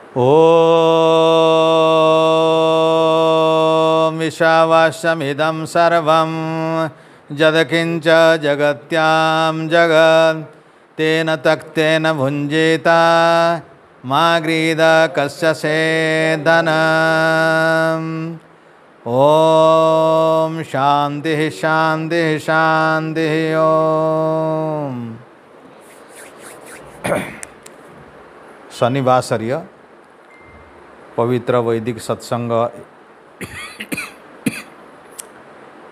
ॐ ईशावास्यमिदं सर्वं यत्किञ्च जगत्यां जगत् तेन तक्तेन भुञ्जीत मा गृहीत कस्य सेदनम्। ॐ शान्तिः शान्तिः शान्तिः। ॐ शनिवासरीय पवित्र वैदिक सत्संग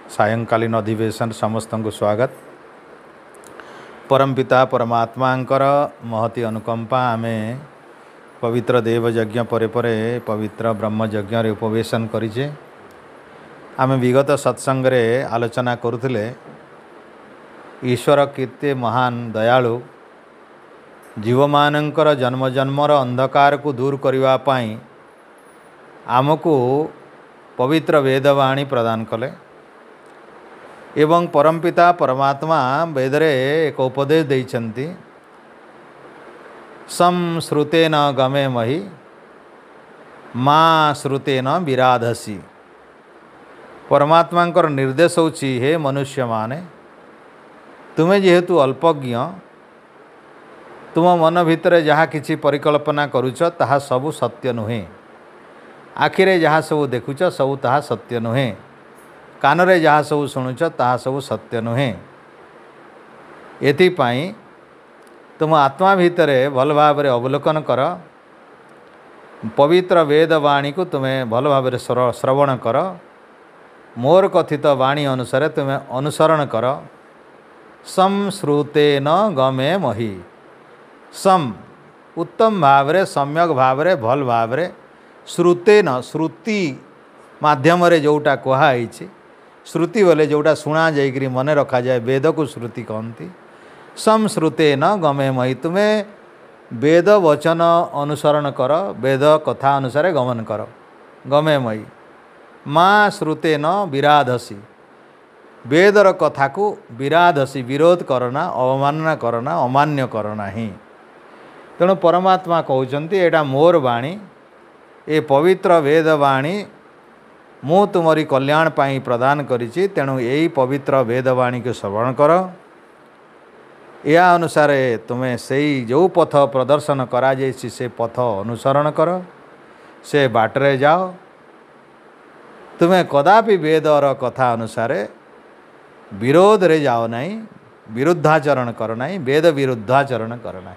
सायंकालीन अधिवेशन समस्त को स्वागत। परमपिता परमात्मांकर महती अनुकंपा आमे पवित्र देवयज्ञ परे परे पवित्र ब्रह्मयज्ञ रे उपवेशन करिचे। आमे विगत सत्संग रे आलोचना करुथिले ईश्वर केते महान दयालु, जीव मानकर जन्म जन्मर अंधकार को दूर करने पाई आमको पवित्र वेदवाणी प्रदान कले एवं परमपिता परमात्मा वेदरे एक उपदेश देइछन्ति, संश्रुतेन गमे मही माँ श्रुतेन विराधसी। परमात्मांकर निर्देश होछि, हे मनुष्य माने तुम्हें जेहेतु अल्पज्ञ तुम मन भितर जहाँ किछि परिकल्पना करुच ताहा सबु सत्य नुहे। आखिरे जहाँ सबु देखुच सबु ताहा सत्य नुहे। कानरे जहाँ सबु शुणुच ताहा सबु सत्य नुहे। एथिपाई तुम आत्मा भितरे भल भाव अवलोकन कर, पवित्र वेदवाणी को तुम्हें भल भाव श्रवण कर, मोर कथित वाणी अनुसार तुम्हें अनुसरण कर। संश्रुतेन गमे मही। सम उत्तम भावरे सम्यक भावरे भल भावरे श्रुतेन श्रुति माध्यम रे जोटा कहुई, श्रुति बोले जोटा शुणा जाइकरी मन रखा जाए वेद को श्रुति कहती। संश्रुतेन गमे मही, तुम्हें वेद वचन अनुसरण कर, वेद कथा अनुसार गमन कर। गमे मही माँ श्रुतेन विराधसी, वेदर कथा को विराधसी विरोध करना, अवमानना करना, अमान्य करना ही। तेणु परमात्मा कहते एटा मोर वाणी, ए पवित्र वेदवाणी मु तुमरी कल्याण पाई प्रदान करिछि। तेणु यही पवित्र वेदवाणी को श्रवण कर, या अनुसार तुम्हें सही जो पथ प्रदर्शन करा जाइछि से पथ अनुसरण कर, से बाटरे जाओ। तुम्हें कदापि वेदर कथा अनुसार विरोध रे जाओ नहीं, विरुद्धाचरण कर नहीं, वेद विरुद्धाचरण कर नहीं।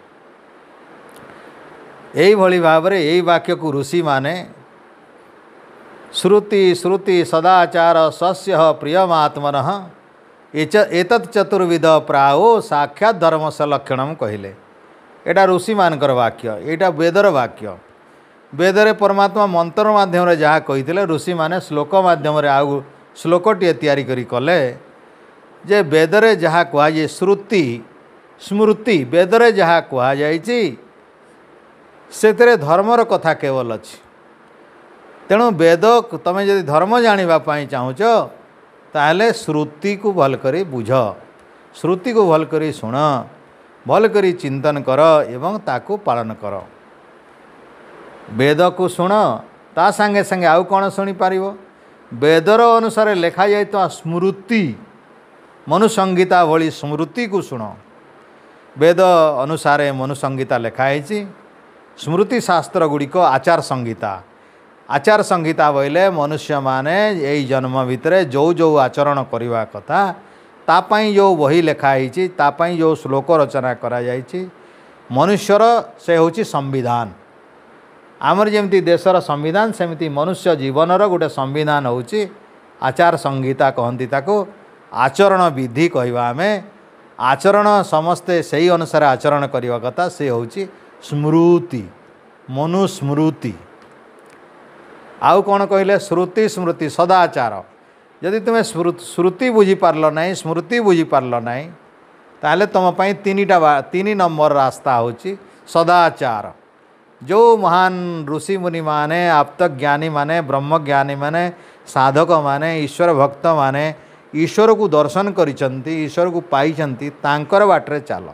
यही भली भाव रे यही वाक्य को ऋषि माने श्रुति श्रुति सदाचार सस्य प्रियमात्मनः एतत् चतुर्विध प्राओ साक्षात धर्म से लक्षणम कहले। एटा ऋषि मानकर वाक्य, एटा वेदर वाक्य। वेदरे परमात्मा मंत्र माध्यम रे जहाँ कही ऋषि माने श्लोक माध्यम रे आउ श्लोकटीए तैयारी करी कले जे वेदरे जहाँ कहुए श्रुति स्मृति, वेदरे जहाँ कहुई से धर्मर कथा केवल अच्छी। तेणु वेद तुम्हें जदि धर्म जानापी चाहूच ताहले श्रुति को भल करी बुझ, श्रुति को भल करी शुण, भल करी चिंतन कर एवं ताकू पालन कर। वेद को शुण, ता संगे संगे आउ कौन शुणी पारिबो? वेदर अनुसार लिखा जाए तो स्मृति मनुसंहिता भली स्मृति को शुण। वेद अनुसार मनुसंहिता लिखाई, स्मृति शास्त्र गुड़िक आचार संहिता। आचार संहिता बोले मनुष्य माने यही जन्म भितर जो जो आचरण करवा कथा तापाई जो बही लिखाई, तापाई जो श्लोक रचना करा जाइछि। मनुष्यर से होछि संविधान। आमर जमती देशर संविधान सेमती मनुष्य जीवनर गोटे संविधान होछि आचार संहिता कहती। ताको आचरण विधि कहवा आमे, आचरण समस्ते सही अनुसार आचरण करवा कथा से होछि स्मृति, मनुस्मृति। आउ कौन कहले? श्रुति स्मृति सदाचार। यदि तुम्हें श्रुति बुझी पारल नहीं, स्मृति बुझी पारल नहीं, ताहले तुम पाई तीन नंबर रास्ता होछि सदाचार। जो महान ऋषि मुनि माने, आप्त ज्ञानी माने, ब्रह्मज्ञानी माने, साधक माने, ईश्वर भक्त माने ईश्वर को दर्शन करिसंती, ईश्वर को पाइसंती, तांकर बाटरे चाल।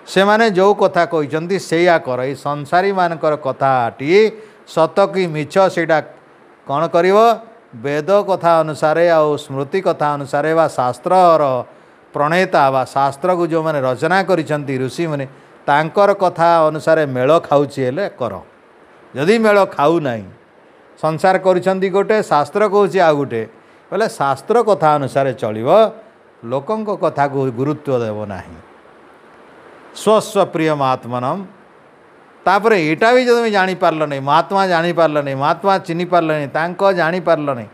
से माने जो कथा कहते से कर ये संसारी मानकर कथाटी सत कि मिछ सेटा कौन कर वेद कथा अनुसार आ स्मृति कथा अनुसार बा शास्त्र प्रणेता बा शास्त्र को जो मैंने रचना करिसेंती ऋषि मैंने तांकर कथा अनुसार मेल खाऊची हेले कर जदि मेल खाऊ नहीं संसार करिसेंती गोटे शास्त्र कहूँ आ गोटे बोले शास्त्र कथा अनुसार चलिबो लोकंक कथा को गुरुत्व देव नहीं स्वस्व प्रिय महात्मनम तापर एटा भी जब जानी पारल नहीं महात्मा जानी पारल नहीं महात्मा चिन्ह पारल नहीं तांको जानी पारल नहीं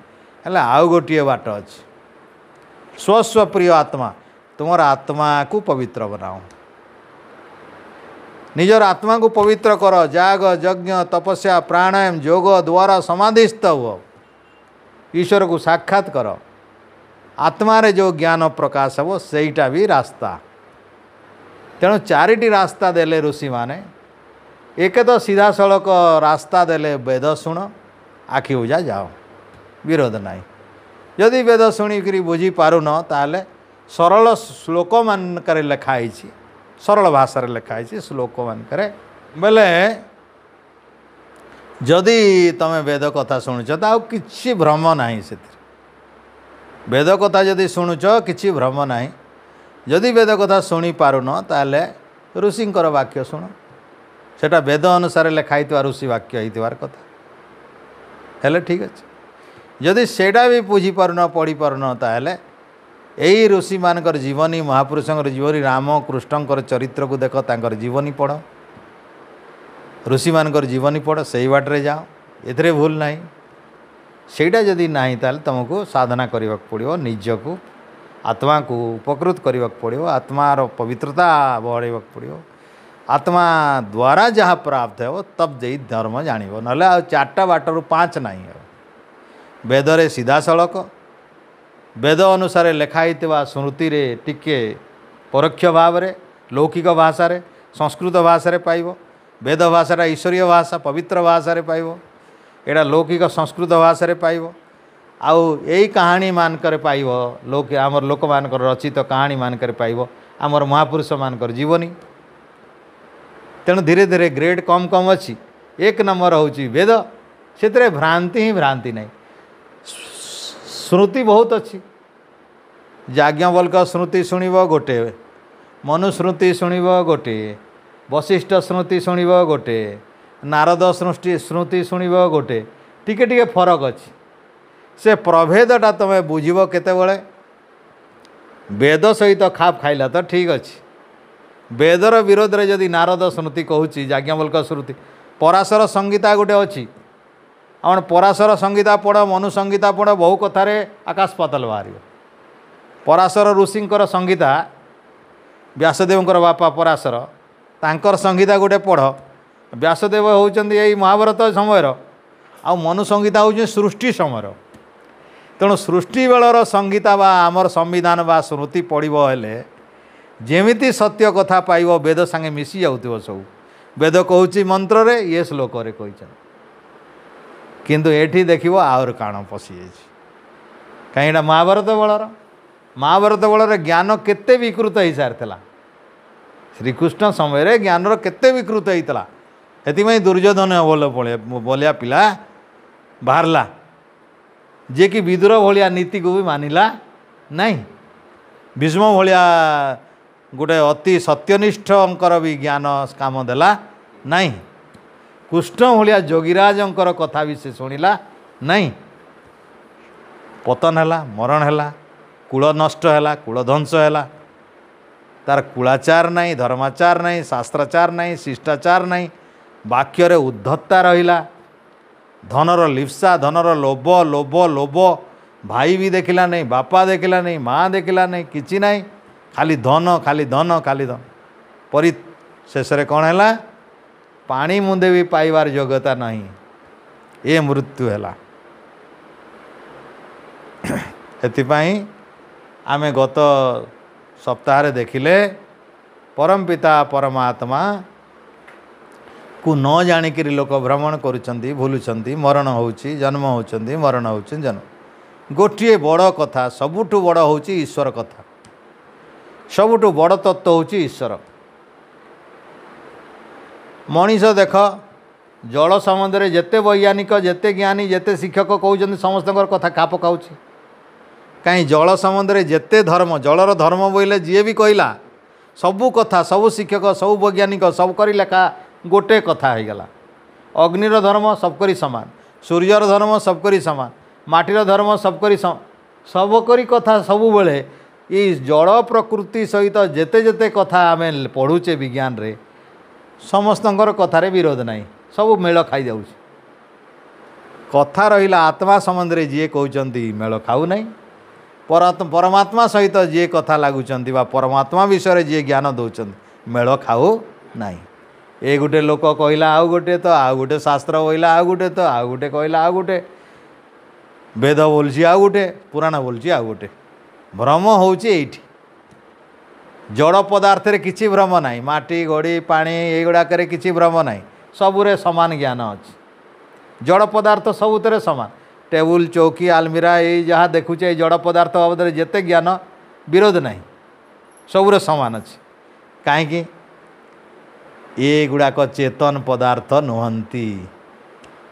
हेले आउ गोटे बाट अच्छे स्वस्व प्रिय आत्मा तुमर आत्मा को पवित्र बनाओ निजर आत्मा को पवित्र कर जाग यज्ञ तपस्या प्राणायाम योग द्वारा समाधिस्थ हुआ ईश्वर को साक्षात कर आत्मा रे जो ज्ञान प्रकाश हो सेटा भी रास्ता तेणु चारिटी रास्ता देले ऋषि माने एक तो सीधा सड़क रास्ता देले वेद शुण आखि बुझा जाओ विरोध नहीं जदि वेद शुणिकी बुझी पारुन ताले सरल श्लोक मानक लिखाई सरल भाषा लिखाई श्लोक मानक बेले जदि तुम वेद कथा शुणुच तो किसी भ्रम नहीं से वेद कथा जदि शुणुच किसी भ्रम नहीं जदि वेद कथा शुणी पारुन ताले ऋषिंकर वाक्य शुण सेटा वेद अनुसार लिखाई ऋषि वाक्य होइतिवार कथा हेले ठीक अच्छे जदि सेटा भी बुझी पारुन पढ़ी पारुन ताले यही ऋषि मानकर जीवनी महापुरुषंकर जीवनी राम कृष्णंकर चरित्र को देख तांकर जीवनी पढ़ ऋषि मानकर जीवनी पढ़ से बाटे जाओ एथरे भूल नहीं सेटा जदि नहीं ताले तुमको साधना करने पड़ो निजको आत्मा को उपकृत करने पड़ो आत्मार पवित्रता बढ़ावा पड़ो आत्मा द्वारा जहाँ प्राप्त है तब जे धर्म जान ना चार्टा बाटर 5 नहीं वेद रे सीधा सड़क वेद अनुसार लिखाई स्मृति रे टिके परोक्ष भाव रे लौकिक भाषा रे संस्कृत भाषा रे पाइबो वेद भाषा ईश्वरीय भाषा पवित्र भाषा रे पाइबो एटा लौकिक संस्कृत भाषा रे पाइबो आउ यही कहानी मानकर पाइबो लोक आमर लोक मानकर रचित कहानी मानकर पाइबो आमर महापुरुष मानकर जीवनी तेणु धीरे धीरे ग्रेड कम कम अच्छी एक नंबर होची वेद से भ्रांति ही भ्रांति नहीं श्रुति बहुत अच्छी याज्ञवल्क श्रुति शुणव गोटे मनुश्रुति शुणव गोटे वशिष्ठ श्रुति शुणव गोटे नारद श्रुति शुणव गोटे टिके टिके फरक अच्छी से प्रभेदटा तुम बुझब केतेबेले वेद सहित खाप खाइला तो ठीक अच्छे वेदर विरोध रे जदि नारद श्रुति कहूँ याज्ञवल्क श्रुति पराशर संहिता गोटे अच्छी आम पराशर संहिता पढ़ मनु संहिता पढ़ बहु कथार आकाश पाताल बाहर पराशर ऋषिंकर संहिता व्यासदेवंकर बापा पराशर तांकर संहिता गोटे पढ़ व्यासदेव होउचंदी यही महाभारत समय आ मनु संहिता हूँ सृष्टि समय तेणु सृष्टि बेलर संहिता बा आमर संविधान बा स्मृति पढ़ो हेले जेमिति सत्य कथा पाइब वेद सांगे मिसी जाउथिबो सब वेद कहूँ मंत्र रे ये श्लोक रे कहिछन किंतु एठी देखिबो आउर काण पशि जाइछि कहीं महाभारत बलर ज्ञान केते विकृत हो सारी श्रीकृष्ण समय रे ज्ञानर केते विकृत होता से दुर्योधन बोलिया पिला बाहरला जे कि विदुर भलिया नीति को भी मानिला नहीं भीष्म भलिया गोटे अति सत्यनिष्ठंकर भी ज्ञान काम देला नहीं कृष्ण भलिया जोगीराजंकर कथा भी से शुणिला नहीं पतन है मरण है कूल नष्ट है कूल ध्वंस है तार कूलाचार नहीं धर्माचार नहीं शास्त्राचार नहीं शिष्टाचार नहीं वाक्य उद्धत्ता रहिला धनर लिप्सा धनर लोभ लोभ लोभ भाई भी देखिला नहीं बापा देखिला नहीं माँ देखिला नहीं किछि नहीं खाली धन खाली धन खाली धन परि शेष कौन है पानी मुंदे भी पाइबार योग्यता नहीं ये मृत्यु है एथिपाई आमे गत सप्ताह देखिले परम पिता परमात्मा को न जाणिक लोक भ्रमण करुँच भूलुंट मरण होची जन्म होती मरण होची जन्म गोटे बड़ कथा सबुठु बड़ होची ईश्वर कथा सबुठु बड़ तत्व होची ईश्वर मनीष देख जल सम्बन्ध जिते वैज्ञानिक जिते ज्ञानी जिते शिक्षक कहते समस्त कथा खाप खाऊँ कहीं जल सम्बन्ध जिते धर्म जलर धर्म बोले जी भी कहला सबू कथा सबू शिक्षक सबू वैज्ञानिक सब कर लेखा गोटे कथा हो गला। अग्निर धर्म सबकरी सामान सूर्यर धर्म सबकरी सामान माटीर धर्म सबकरी सबकरी कथा सबु बेले ये जड़ प्रकृति सहित जेते जेते कथा आम पढ़ुचे विज्ञान रे समस्तंकर कथार विरोध नहीं सब मेल खाई जाऊँ कथा रहा आत्मा संबंध में जी कहते मेल खाऊ नहीं परमात्मा सहित जी कथा लगुंट परमात्मा विषय जी ज्ञान दौरान मेल खाऊ नहीं। ए गोटे लोक कहला आउ गोटे तो आउ गोटे शास्त्र कहला आउ गोटे तो आउ गोटे कहला आउ गोटे वेद बोलची आउ गोटे पुराण बोलची आउ गोटे भ्रम होउची एठी जड़ पदार्थ रे किछि भ्रम नाही माटी घड़ी पानी एगुड़ाक किछि भ्रम नाही सबुरे समान ज्ञान अछि जड़ पदार्थ सबुतरे समान टेबुल चौकी आलमीरा ये जहाँ देखुचे जड़ पदार्थ बाबद जेते ज्ञान विरोध नहीं सबुरे समान अछि कहीं ये गुड़ाक चेतन पदार्थ नुहंती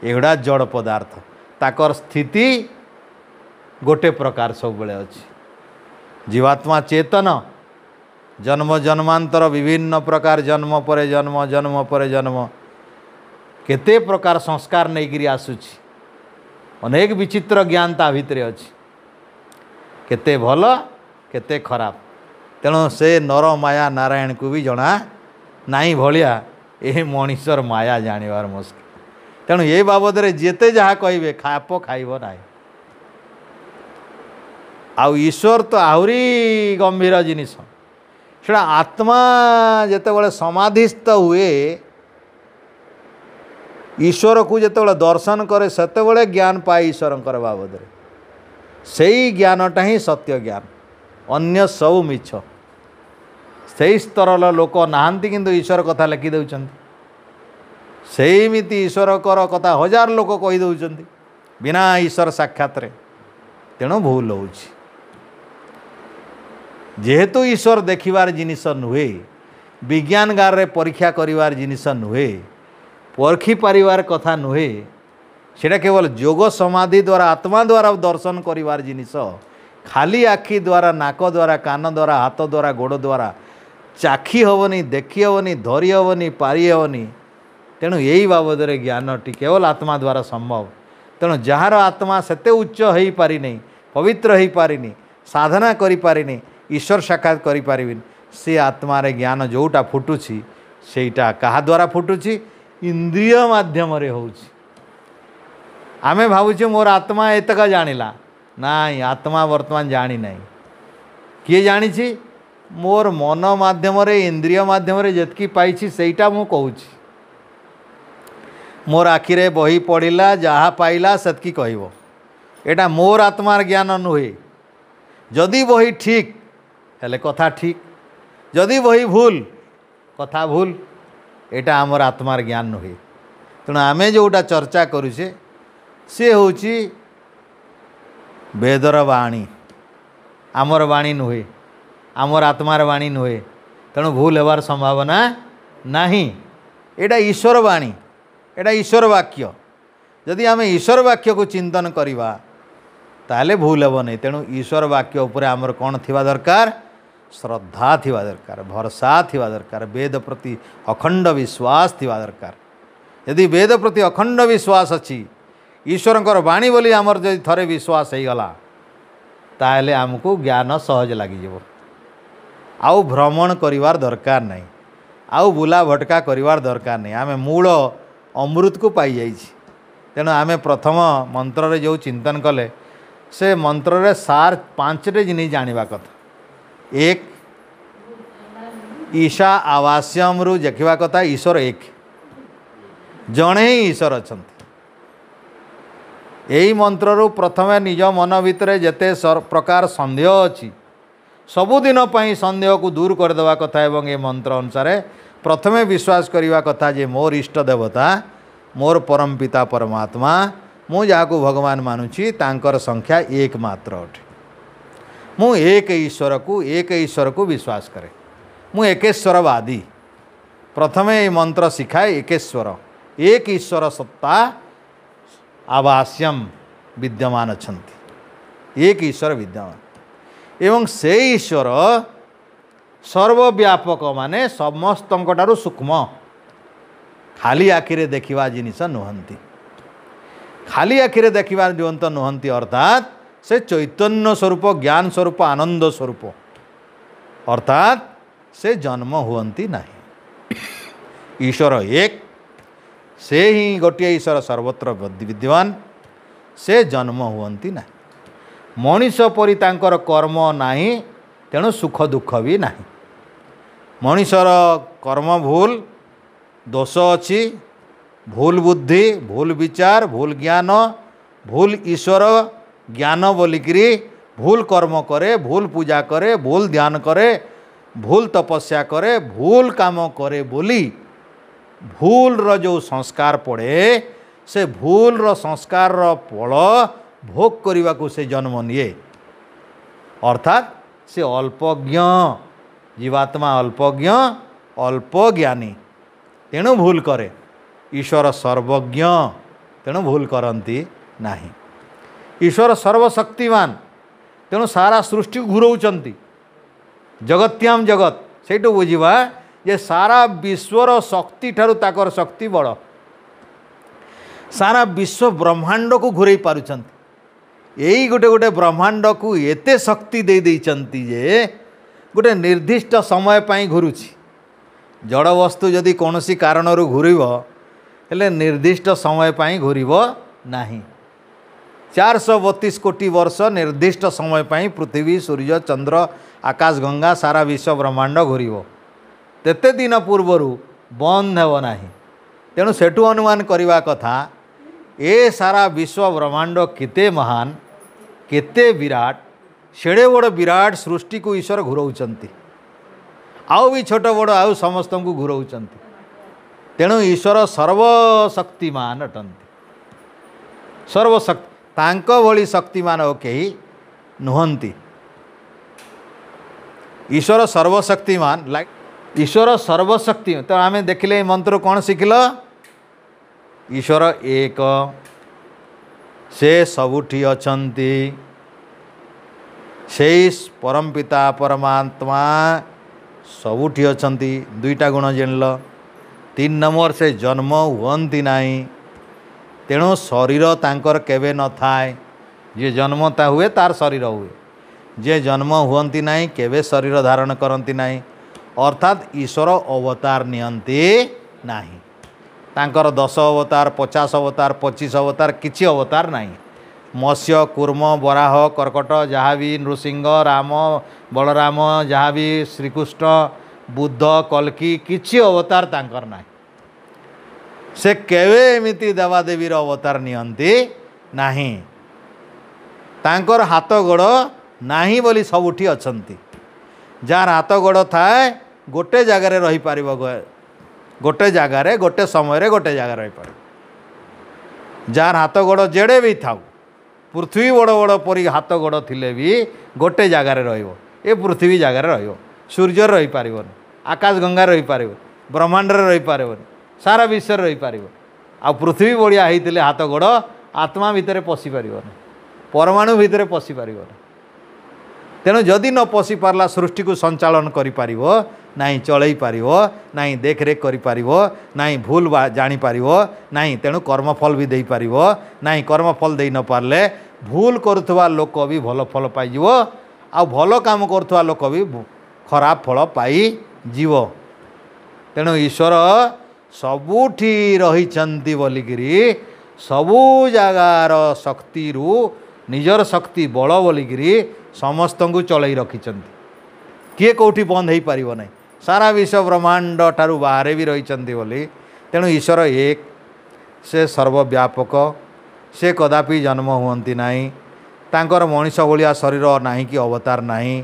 एगुड़ा जड़ पदार्थ ताकर स्थिति गोटे प्रकार सब बेले अछि जीवात्मा चेतन जन्म जन्मांतर विभिन्न प्रकार जन्म पर जन्म जन्म पर जन्म केते प्रकार संस्कार नहीं आसुची अनेक विचित्र ज्ञान ता भितरे अछि केते भल केते खराब तेणु से नर माया नारायण को भी जना नहीं भलिया ये मनीषर माया जानिबार मुश्किल तेणु ये बाबद जेते जहाँ कहे खाप खाइब ना आउ ईश्वर तो आहरी गंभीर जिनिस सेटा आत्मा जेतेबेले समाधिस्थ हुए ईश्वर को जेतेबेले दर्शन करे सेतेबेले ज्ञान पाए ईश्वरंकर बाबद सेई ज्ञानटा ही सत्य ज्ञान अन्य सब मिछ से स्तर लोक नहांती किंतु ईश्वर कथा लिखि दउचंती सेमिति ईश्वर कथा हजार लोक कही दउचंती बिना ईश्वर साक्षात रे तेणु भूल होउछि जेहेतु ईश्वर देखिबार जिनिस नुहे विज्ञान गार रे परीक्षा करिवार जिनिस नुहे परखी पारिवार कथा नुहे सेटा केवल जोग समाधि द्वारा आत्मा द्वारा दर्शन करिवार जिनिस खाली आखि द्वारा नाक द्वारा कान द्वारा हाथ द्वारा गोड़ द्वारा चाखी हेनी देखी हेनी धरी हेनी पारि हेनी तेणु यही बाबद ज्ञान टी केवल आत्मा द्वारा संभव तेणु जार आत्मा सेते उच्च हो पारि नहीं पवित्र हो पारिनी साधना करि पारिनी ईश्वर साक्षात करि पारिबिन से आत्मा रे ज्ञान जोटा फुटुछि सेटा कहा द्वारा फुटुछि इंद्रिय माध्यम रे होउछि आमे भाबुछु मोर आत्मा एतक जानिला नाई आत्मा वर्तमान जानी नहीं किए जानी मोर मन माध्यम रे इंद्रिय माध्यम रे जेतकी पाइछि सेटा मु कहूछि मोर आखिरे बही पढ़िला जहाँ पाइला सेतकी कहबो एटा मोर आत्मार ज्ञान नुहे जदि बही ठीक हेले कथा ठीक जदि बही भूल कथा भूल एटा आमर आत्मार ज्ञान नुहे तेणु आमे जोटा चर्चा करुचे से होची वेदर वाणी आमर वाणी नुहे आमर आत्मार वाणी नुहे तेणु भूल हेबार संभावना नहीं एटा ईश्वर वाणी एटा ईश्वर वाक्य जदि आम ईश्वर वाक्य को चिंतन करवा ताले भूल हेब नहीं तेणु ईश्वर वाक्य उपर आमर कौन थिबा दरकार श्रद्धा थिबा दरकार भरसा थिबा दरकार वेद प्रति अखंड विश्वास थिबा दरकार यदि वेद प्रति अखंड विश्वास अच्छी ईश्वरंकर वाणी बोली आमर जदि थरे विश्वास हो गला ताले आमको ज्ञान सहज लगी आउ भ्रमण करिवार दरकार नहीं आउ बुला भटका करिवार दरकार नहीं आमे मूल अमृत को पाई जाइछि तेणु आमे प्रथम मंत्र रे जो चिंतन कले से मंत्र रे सार पांचटे जिनिस जानिबा कथा एक ईशा आवास्यम रु देखिबा कथा ईश्वर एक जणे ही ईश्वर अछंती यही मंत्र रु प्रथमे निज मन भितर जेते प्रकार संदेह अच्छी सबुदिन संदेह को दूर करदेवा कथा एवं ये मंत्र अनुसार प्रथमे विश्वास करवा कथा जे मोर इष्ट देवता मोर परम पिता परमात्मा मु जाको भगवान मानुची तांकर संख्या एक मात्र अटे मु एक ईश्वर को विश्वास करे मु एकेश्वरवादी प्रथमे ये मंत्र शिखाए एकेश्वर एक ईश्वर सत्ता आभास्यम विद्यमान अछंती एक ईश्वर विद्यमान एवं से ईश्वर सर्वव्यापक माने समस्तंकटारु सूक्ष्म खाली आखिरे देखिवा जिनिस नुहंती खाली आखिरे देखिवा जीवंत नुहंती अर्थात से चैतन्य स्वरूप ज्ञान स्वरूप आनंद स्वरूप अर्थात से जन्म हुअंती नहीं ईश्वर एक से ही गोटे ईश्वर सर्वत्र विद्यमान से जन्म हुअंती नहीं मनीष परि तांकर कर्म नाही तेणु सुख दुख भी नाही मनीषर कर्म भूल दोष अच्छी भूल बुद्धि भूल विचार भूल ज्ञान भूल ईश्वर ज्ञान बोलिकी भूल कर्म करे भूल पूजा करे भूल ध्यान करे भूल तपस्या करे भूल काम करे बोली भूल रो जो संस्कार पड़े से भूल रो संस्कार रो फल भोग करने को से जन्म निए अर्थात से अल्पज्ञ जीवात्मा अल्पज्ञ अल्प ज्ञानी तेणु भूल करे ईश्वर सर्वज्ञ तेणु भूल करती नहीं ईश्वर सर्वशक्तिमान तेणु सारा सृष्टि घूराउचंती जगत्याम जगत से बुझा जे सारा विश्वर शक्ति ठारू ताकर शक्ति बड़ सारा विश्व ब्रह्मांड को घूरे पारुचंती यही गोटे गोटे ब्रह्मांड को एते शक्ति दे देइचंती जे गोटे निर्दिष्ट समय पाई घूरुची जड़ वस्तु जदि कौनसी कारण घूरब हेले निर्दिष्ट समय पाई घूरब नहीं 432 कोटी वर्ष निर्दिष्ट समय पाई पृथ्वी सूर्य चंद्र आकाश गंगा सारा विश्व ब्रह्मांड घूरब तेते दिन पूर्वर बंद हेब नाही तेणु सेठु अनुमान करवा कथा ए सारा विश्व ब्रह्मांड केते महान केते विराट सेड़े बड़ विराट सृष्टि को ईश्वर घूराउचंती आउ भी छोट बड़ आउ समस्त को घूराउचंती तेणु ईश्वर सर्वशक्तिमान अटंती सर्वशक्ति तांको भली शक्तिमान और कहीं नुहंती ईश्वर सर्वशक्तिमान लाइक ईश्वर सर्वशक्ति तो आम देखिले मंत्र कौन शिखिल ईश्वर एक से सबुठी अछंती से परमपिता परमात्मा सबुठी अछंती दुईटा गुण जानल 3 नंबर से जन्म हुअंती नहीं तेणु शरीर तांकर केवे न थाए जे जन्मता हुए तार शरीर हुए जे जन्म हुअंती नहीं केवे शरीर धारण करती नहीं अर्थात ईश्वर अवतार नियंती नहीं तांकर 10 अवतार 50 अवतार 25 अवतार किछि अवतार नहीं मत्स्य कूर्म वराह कर्कट जहाँ भी नृसिंह राम बलराम जहाँ भी श्रीकृष्ण बुद्ध कल्की किछि अवतार तांकर नहीं से केवे एमिति देवादेवीर अवतार नियंती नहीं तांकर हाथ गोड़ नाही बोली सबुठी अछंती जार हाथ गोड़ थाए गोटे जगार रही पार गोटे जगार गोटे समय गोटे जगार रही पार जार हाथ गोड़ जेड़े भी थाउ पृथ्वी बड़ बड़ परी हाथ गोड़ थिले भी गोटे जगार रहिबो ए पृथ्वी जगार रहिबो सूर्य रही पारिबोनी आकाश गंगा रही पारिबो ब्रह्मांड रही पारिबोनी सारा विश्व रही पारिबो आ पृथ्वी बड़िया होइतिले हाथ गोड़ आत्मा भितर पशि पारिबोनी परमाणु भितर पशि पारिबोनी तेणु जदि न पशि पारला सृष्टि को संचालन करि पारिबो नहीं चलई पारिबो नहीं देखरेख करि पारिबो नहीं भूल जानी पारिबो नहीं तेणु कर्मफल भी देई पारिबो नहीं कर्मफल देई न पारले भूल करुवा लोक भी भल फल पाइजिवो आ भल काम करुवा लोक भी खराब फल पाई जीव तेणु ईश्वर सबुठी रहिचंती बोलिकिरी सबु जगार शक्ति रु निजर शक्ति बल बोलिकिरी समस्त को चलई रखिचंती किए कौटी बंद हो पार नहीं सारा विश्व ब्रह्मांड ठारू बाहर भी रहिचंती बोली तेणु ईश्वर एक से सर्वव्यापक से कदापि जन्म हुअंती नहीं तांकर मनीष भलिया शरीर नाही कि अवतार नहीं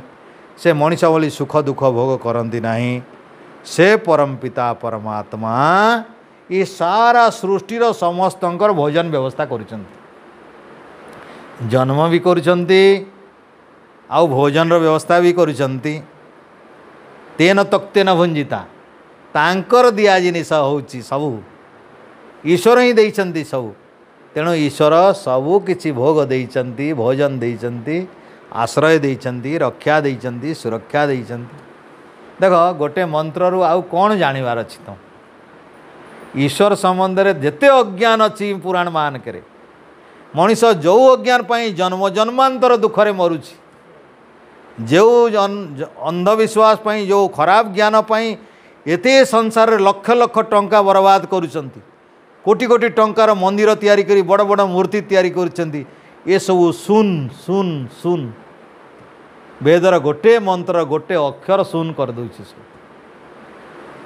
से मनीष भली सुख दुख भोग करती नहीं से परमपिता परमात्मा ये सारा सृष्टिर समस्तंकर भोजन व्यवस्था करिसंती जन्म भी करिसंती आउ भोजन व्यवस्था भी करिसंती तेन तक्तेन भुंजिता तांकर दिया जिनिस होउची सबू ईश्वर ही देइचंती सबू तेणु ईश्वर सबू किछि भोग देइचंती भोजन देइचंती आश्रय देइचंती रक्षा देइचंती सुरक्षा देइचंती। देख गोटे मंत्र रु आउ कौन जानिबार अछि तो ईश्वर संबंध रे जेते अज्ञान अछि पुराण मान करे मनीष जो अज्ञान पाई जन्म जन्मांतर दुखरे मरुछि जो अंधविश्वास पाई जो खराब ज्ञान पाई एते संसार रे लक्ष लक्ष टंका बर्बाद करुचंती कोटी कोटी टंकार मंदिर तैयारी करी बड़ बड़ मूर्ति तैयारी करुचंती ये सब सुन सुन सुन वेदर गोटे मंत्र गोटे अक्षर सुन कर दउछि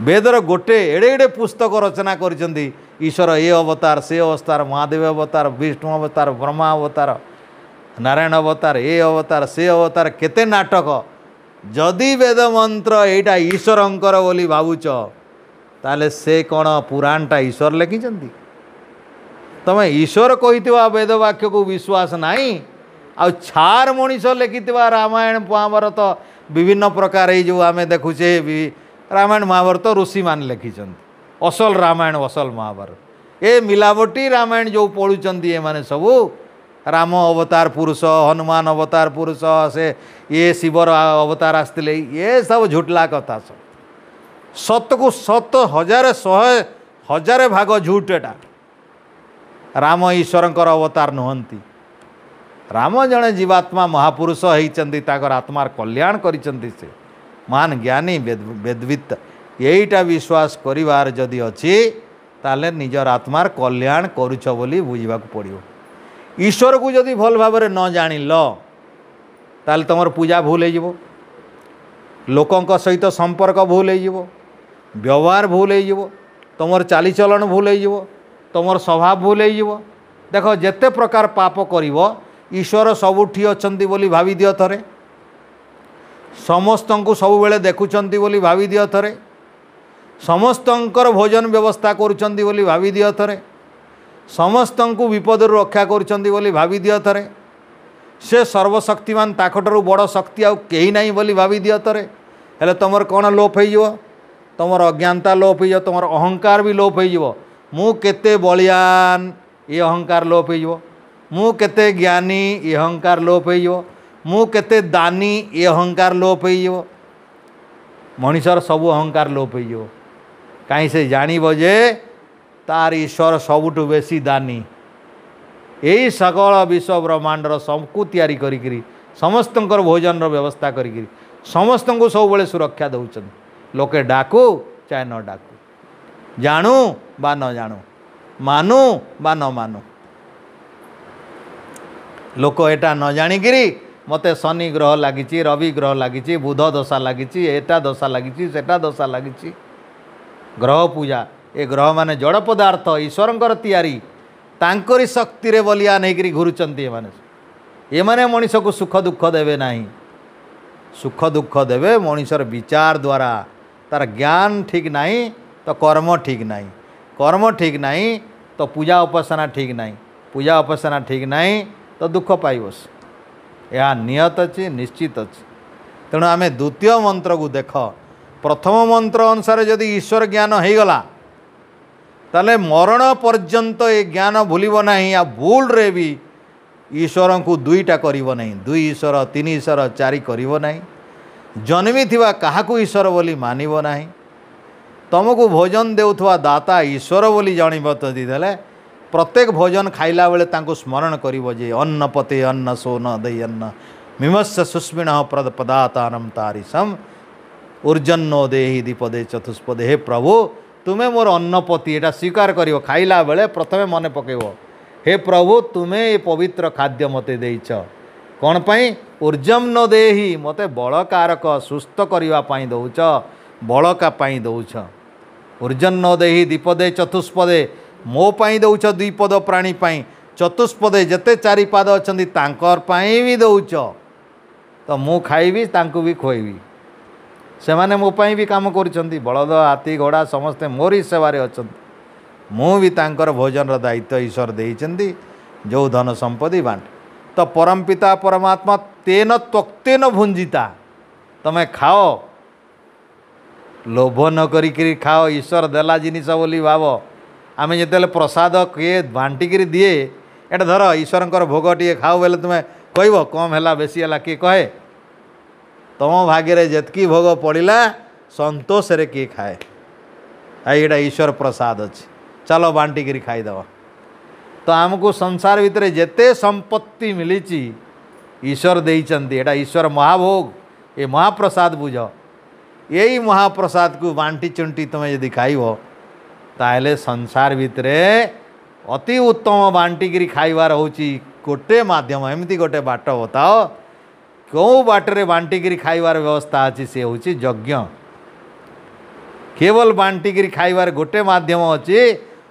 वेदर गोटे एड़े एड़े पुस्तक रचना करिसेंती ईश्वर ए अवतार से अवतार महादेव अवतार विष्णु अवतार ब्रह्मा अवतार नारायण अवतार ए अवतार से अवतार केते नाटक जदि वेद मंत्र एटा ईश्वरंकर बोली भावुच ताले से कौन पुराणटा ईश्वर लिखिछंती तमे ईश्वर कहितबा वेद वाक्य को विश्वास नाही आ छार मनीष लिखितबा रामायण महाभारत विभिन्न प्रकार ये जो आमे देखुचे रामायण महाभारत ऋषि मान लिखिछंती असल रामायण असल महाभारत ए मिलावटी रामायण जो पढ़ुचंती ए माने सबू राम अवतार पुरुष हनुमान अवतार पुरुष से ये शिवर अवतार आसते ये सब झूठला कथा सब सत को सत हजार शहे हजार भाग झूठ एटा राम ईश्वरंकर अवतार नुहंती राम जड़े जीवात्मा महापुरुष होती आत्मार कल्याण करिसेंती से महान ज्ञानी वेदवित्त यहीटा विश्वास करिवार जदि अछि ताले निजर आत्मार कल्याण करुछ बोली बुझा पड़ो ईश्वर को जदि भल भाव न जानिल ताले तुम पूजा भूल हो लोकों सहित संपर्क भूल हो व्यवहार भूल हो तुम चालीचलन भूल हो तुम स्वभाव भूल हो देख जेते प्रकार पाप करिवो ईश्वर सबुठी अछंती बोली भावी दियो थरे समस्त को सब बेले देखुचंती बोली भावी दियो थरे समस्तंकर भोजन व्यवस्था करुचंती बोली भावी दियो थरे समस्त को विपद रक्षा करुचंती बोली भावी दियो थरे से सर्वशक्तिमान ताकठरू बड़ शक्ति आउ केही नाही बोली भावी दियो थरे हेले तुमर कौन लोप हो तुमर अज्ञानता लोप हो तुमर अहंकार भी लोप हो मु केते बलियान ये अहंकार लोप हो मु केते ज्ञानी ये अहंकार लोप हो मु केते दानी ये अहंकार लोप हो मनीषर सबू अहंकार लोप हो कहीं से जानिब जे तार ईश्वर सबुठु बेसी दानी यही सकल विश्व ब्रह्मांडर सबको तैयारी करी समस्तंकर भोजन व्यवस्था करी समस्त को सब बेले सुरक्षा दौरान लोके डाकू चाहे न डाकू जानू बा न जानू मानू बा न मानू लोक एटा न जानिकी मते शनि ग्रह लगी रवि ग्रह लगी बुध दशा लगी एटा दशा लगी सेटा दशा लगी ग्रह पूजा ए ग्रह माने जड़ पदार्थ ईश्वरंकर तैयारी तांकरी शक्ति रे बलिया नहीं घुरुचंती ए माने मनीष को सुख दुख देवे नहीं सुख दुख देवे मनीषर विचार द्वारा तार ज्ञान ठीक नहीं तो कर्म ठीक नहीं कर्म ठीक नहीं तो पूजा उपासना ठीक नहीं पूजा उपासना ठीक नहीं तो दुख पाइबस यह नियत अच्छी निश्चित अच्छी तेणु आम द्वितीय मंत्र को देख प्रथम मंत्र अनुसार जदि ईश्वर ज्ञान हो गला ताले मरण पर्यंत ये ज्ञान भूलिब नहीं आ भूल रे भी ईश्वर को दुईटा करिब नहीं दुई ईश्वर तीन ईश्वर चारि करिब नहीं जन्मी थिबा काहाकू ईश्वर बोली मानिब नहीं तुमको भोजन देउथवा दाता ईश्वर बोली जानिब तदि देले प्रत्येक भोजन खाइला बेले तांको स्मरण करिब जे अन्न पते अन्न सोन दई अन्न मिमस्य सुस्मिन प्रद पदातानम तारिसम ऊर्जन्नो देहि दीपदे चतुष्पदे हे प्रभु तुम्हें मोर अन्नपति एटा स्वीकार करियो खाइला बेले प्रथमे मने पकेबो हे प्रभु तुम्हें ये पवित्र खाद्य मते देइछ कौन पाई ऊर्जम न देहि मते बलकारक सुस्थ करने पाई दौच बलका पाई दौच ऊर्जन न देहि दीपदे चतुष्पदे मो पाई दौच द्विपद प्राणी पाई चतुष्पदे जते चारि पाद अछंती तांकर पाई भी दौच तो मु खाइबी तांकु भी खोइबी से माने मो पाई भी काम करुछंती बलद हाथी घोड़ा समस्ते मोरी सेवारे अछंती मु भी तांकर भोजन दायित्व ईश्वर देइछंती जो धन संपत्ति बांट तो परमपिता परमात्मा तेन त्वक्तेन भुंजिता तमे खाओ लोभ न करी खाओ ईश्वर देला जिनिस बोली भाव आम जिते प्रसाद किए बांटिकी दिए एटा धर ईश्वर भोग टे खाओ बोले तुम्हें कह कम है बेसी है किए कहे तुम भाग्य जितकी भोग पड़ा संतोष रे किए खाए आई एटा ईश्वर प्रसाद अच्छे चलो बांटिकी खाईदेव तो आमको संसार भितर जेते संपत्ति मिली ईश्वर देइचंती एटा ईश्वर महाभोग ये महाप्रसाद बुझ यही महाप्रसाद को बांटी चुंटी तुम्हें यदि खाइब ताहले संसार भितर अति उत्तम बांटिकी खाइबार होची गोटे माध्यम एमती गोटे बाट बताओ क्यों बाटरे बांटिकी खाइबार व्यवस्था अच्छी सी हूँ यज्ञ केवल बांटिकी खाइबार गोटे माध्यम अच्छी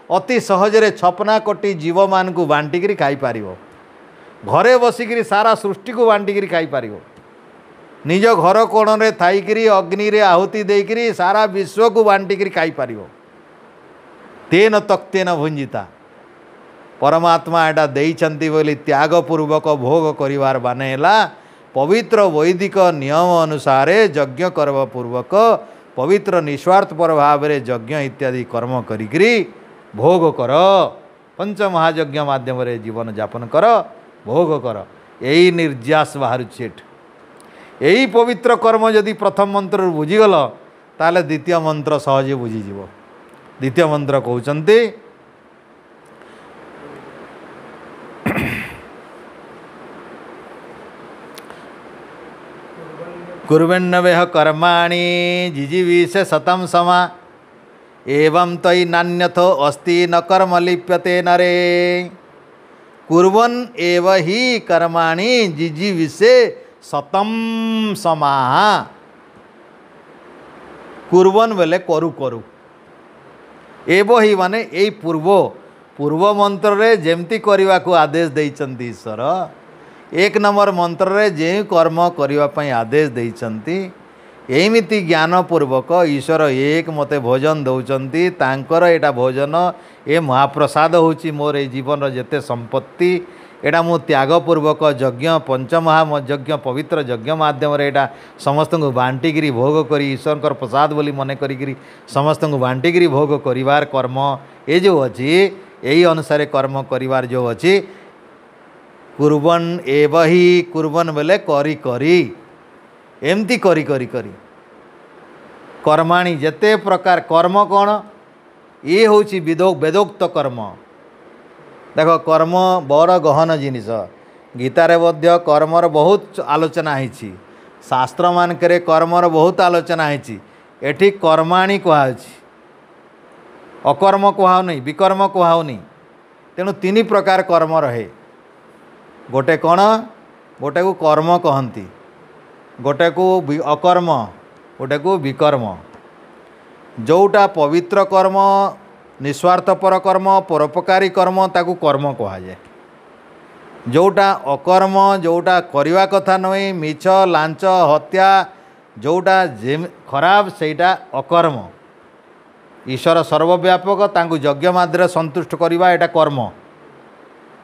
अति सहजरे 56 कोटी जीव मान को बांटिकी खाई पारिबो घरे बसिकी सारा सृष्टि को बांटिकी खाई पारिबो निज घर कोण रे थाइकरी अग्नि रे आहुति देकरी सारा विश्व को बांटिकी खाई पारिबो तेन तक्तेन भुंजिता परमात्मा एटा देइचंती बोली त्यागपूर्वक भोग करिवार बाने हैला पवित्र वैदिक नियम अनुसार यज्ञ कर्म पूर्वक पवित्र निस्वार्थपर भाव में यज्ञ इत्यादि कर्म करी भोग कर पंच महायज्ञ माध्यम जीवन यापन कर भोग कर यही निर्यास बाहर सेठ यही पवित्र कर्म जदि प्रथम मंत्र बुझीगल ताले द्वितीय मंत्र सहजे बुझीज द्वितीय मंत्र कहते कुर्वन्नवेह कर्माणि जिजीविषे शतम समा एवं तयि नान्यथो अस्ति न कर्म लिप्यते नरे कुर्वन् एव हि कर्माणि जिजीविषे शतम समा कुर्वन् बेले करू करू एव ही माने यही पूर्व मंत्र रे जेमती करने को आदेश देइचंती ईश्वर एक नंबर मंत्र रे जे कर्म करने आदेश देइचंती एमिति ज्ञानपूर्वक ईश्वर एक मते भोजन दौरान तांकर एटा भोजन ए महाप्रसाद होची मोर ए जीवन जेते संपत्ति एटा मु त्यागपूर्वक यज्ञ पंचमहायज्ञ पवित्र यज्ञ माध्यम एटा समस्त को बांटिकी भोग करी ईश्वर प्रसाद बोली मन करी समस्त को बांटिकी भोग करिवार कर्म ये जो अच्छी यही अनुसार कर्म करिवार जो अच्छी कुर्वन् एव हि कुर्वन् बेले करी करी एमती करी करी करी कर्माणि जेते प्रकार कर्म कौन ये हूँ वेदोक्त कर्म देख कर्म बड़ गहन जिनिस गीतारे मध्य कर्मर बहुत आलोचना है शास्त्र मानकरे कर्मर बहुत आलोचना है एठी कर्माणि कहुच्छी अकर्म कहुनी विकर्म कहुनी तेणु तीन प्रकार कर्म रहे गोटे कौन गोटे को कर्म कहती गोटे को अकर्म गोटे को विकर्म जोटा पवित्र कर्म निस्वार्थपर कर्म परोपकारी कर्म ताकू कर्म कहुए जोटा अकर्म जोटा करवा कथा नुहे मिछ लांच हत्या जोटा खराब सेटा अकर्म ईश्वर सर्वव्यापक तांकू यज्ञ माध्यम संतुष्ट करवा एटा कर्म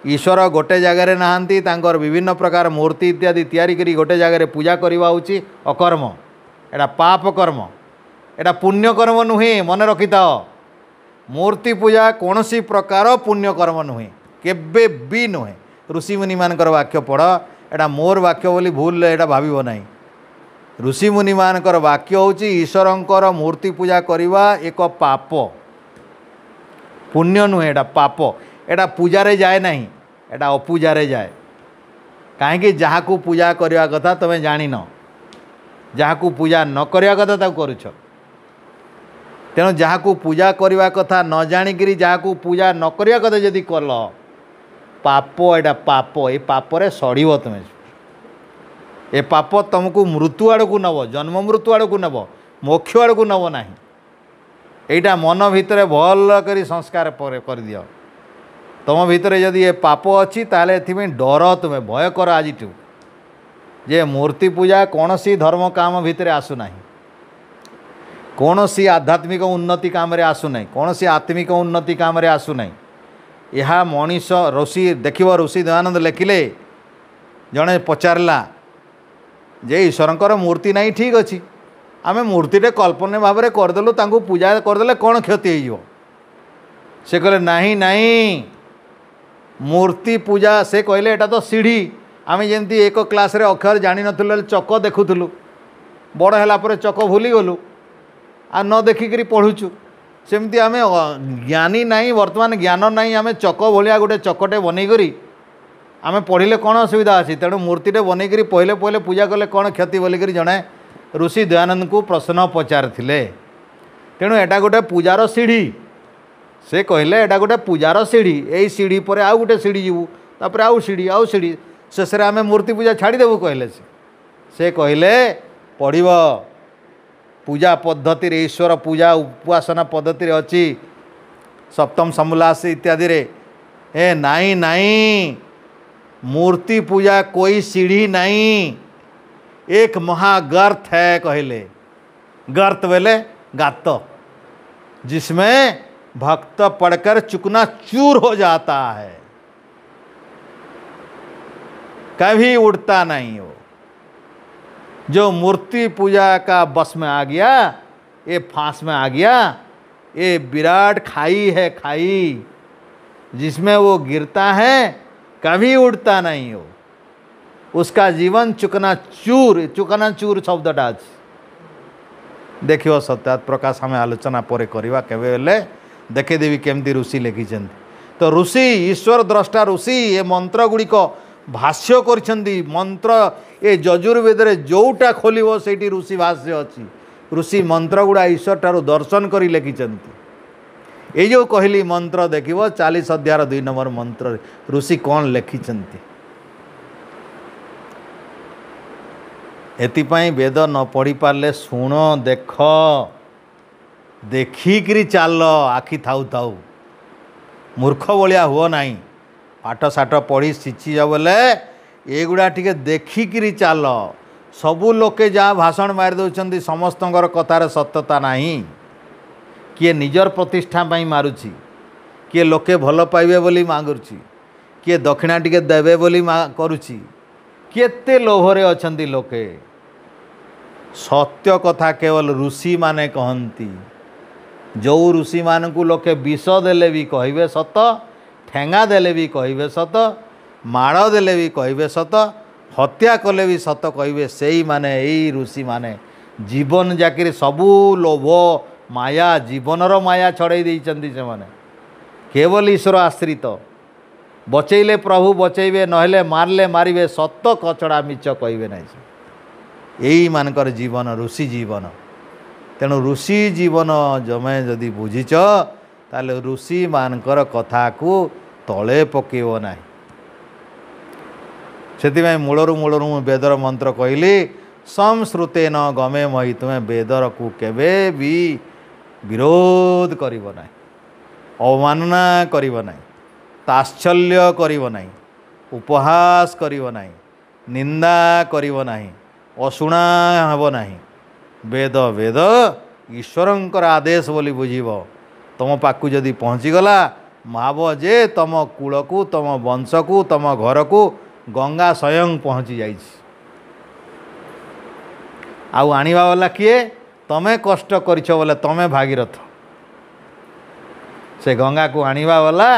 ईश्वर गोटे जगार नहांती तांकर विभिन्न प्रकार मूर्ति इत्यादि तैयारी करी गोटे जगार पूजा करवा होची अकर्म एटा पाप कर्म एटा पुण्य कर्म नुहे मन रखी था मूर्ति पूजा कौन सी प्रकार पुण्य कर्म नुहे केबे भी नुहे ऋषिमुनि मानकर वाक्य पढ़ एटा मोर वाक्य बोली भूल एटा भाविब नहीं ऋषिमुनि मानकर वाक्य होची ईश्वरंकर मूर्ति पूजा करवा एक पाप पुण्य नुहे एटा पाप एटा पूजा रे जाए नहीं एटा अपूजा रे जाए कहीं जहाँ को पूजा करवा कथा तुम्हें जान जहाँ को पूजा न करवा कथा ताकू करुछ तेणु जहाँ को पूजा करवा कथा न जाणिकी जहाँ को पूजा न करवा कथा जदि कल पाप एटा पाप ये पापरे सड़ब तुम्हें ए पाप तुमको मृत्यु आड़ को नब जन्म मृत्यु आड़ को नब मोक्ष आड़ को नब ना यहीटा मन भितर भल कर संस्कार कर दियो तुम भितर जदि ये पाप अच्छी ताले डर तुम्हें भय कर आज जे मूर्ति पूजा कौन सी धर्म काम भितर आसुना कौन सी आध्यात्मिक उन्नति काम रे आसुना कौन सी आत्मिक उन्नति काम रे आसुना यह मनीष ऋषि देख ऋषि दयानंद लिखिले जड़े पचारा जे ईश्वरंकर मूर्ति नहीं ठीक अच्छी आम मूर्तिटे कल्पना भाव में करदेलु तांको पूजा करदेले कौन क्षति हो से कहले नहीं नहीं मूर्ति पूजा से कहले एटा तो सीढ़ी आम जमी एक क्लास रे अक्षर जानी नथुलु चक देखुलु बड़ है पर चक भूली गलु आ न देखिकी पढ़ुचु सेमती आम ज्ञानी नहीं वर्तमान ज्ञान नहीं आम चक भाया गोटे चकटे बनईकरी आम पढ़ले कौन असुविधा अच्छी तेणु मूर्तिटे बनईकरी पहले पहले पूजा कले कौन क्षति बोलिक जड़े ऋषि दयानंद को प्रश्न पचारि तेणु एटा गोटे पूजार सीढ़ी से कहले एटा गोटे पूजार सीढ़ी यही सीढ़ी पर आउ गोटे सीढ़ी जीवु तापर आउ सीढ़ी शेष आम मूर्ति पूजा छाड़देबू कहले से कहले पढ़व पूजा पद्धति ईश्वर पूजा उपासना पद्धति अच्छी सप्तम समोल्लास इत्यादि रे ए नाई नाई मूर्ति पूजा कोई सीढ़ी नहीं एक महागर्त है कहले गर्त वेले गात जिसमें भक्त पढ़कर चुकना चूर हो जाता है कभी उड़ता नहीं हो। जो मूर्ति पूजा का बस में आ गया ये फांस में आ गया ये विराट खाई है खाई जिसमें वो गिरता है कभी उड़ता नहीं हो उसका जीवन चुकना चूर शब्दटा अच्छी देखियो सत्यात प्रकाश हमें आलोचना पर करवा केवे देखेदेवी केमती ऋषि लिखिं तो ऋषि ईश्वर द्रष्टा ऋषि ये मंत्र गुड़िक भाष्य करछंती मंत्र ये यजुर्वेद रे जोटा खोलिबो सेठी ऋषि भाष्य अच्छी ऋषि मंत्र गुड़ा ईश्वर ठारू दर्शन करी लिखिं ये जो कहली मंत्र देखिबो 40 अध्याय 2 नंबर मंत्र ऋषि कौन लिखिं एतिपाई वेद न पढ़ी पारे शुण देख देखिकी चाल आखि थाऊ थाऊ मूर्ख भलिया हुओ नहीं पाठ साठ पढ़ी शिखी जा बोले एगुड़ा टिके देखिकी चाल सबू लोके जहाँ भाषण मारी दौरान समस्त कथार सत्यता नहीं किए निजर प्रतिष्ठा मारुची किए लोके भल पाइबे बोली मांगुची किए दक्षिणा टिके देवे बोली करुची केते लोभरे अछंती लोके सत्य कथा केवल ऋषि माने कहंती जो ऋषि मान को लोके विष देले भी कहिबे सत ठेंगा देले भी कहिबे सत माड़ देले भी कहिबे सत हत्या कले भी सत कहिबे सेई माने एई ऋषि माने जीवन जाकि सबू लोभ माया जीवनर माया छड़ाई देइचंती से माने केवल ईश्वर आश्रित बचैले प्रभु बचैबे नहेले मारले मारिबे सत कचड़ा मिच कहिबे नहीं यही मानकर जीवन ऋषि जीवन तेणु ऋषि जीवन जमे जदि बुझीच ताले ऋषि मानकर कथा को तले पकेब ना से मूलरू वेदर मंत्र कहली संश्रुते न गमे मही तुम्हें वेदर को केबे भी विरोध करिब ना अवमानना करिब ना ताच्छल्य करिब ना उपहास करिब ना निंदा करिब ना अशुणा हेब ना वेद वेद ईश्वरंकर आदेश बोली बुझीब तुम पाकु जदि पहुँचीगला भाव जे तुम कूल को तुम वंश को तुम घर को गंगा स्वयं पहुँची जाइए आउ आनिबा वाला किए तमें कष्ट करिछ बोले तमें भागीरथ से गंगा को आनिबा वाला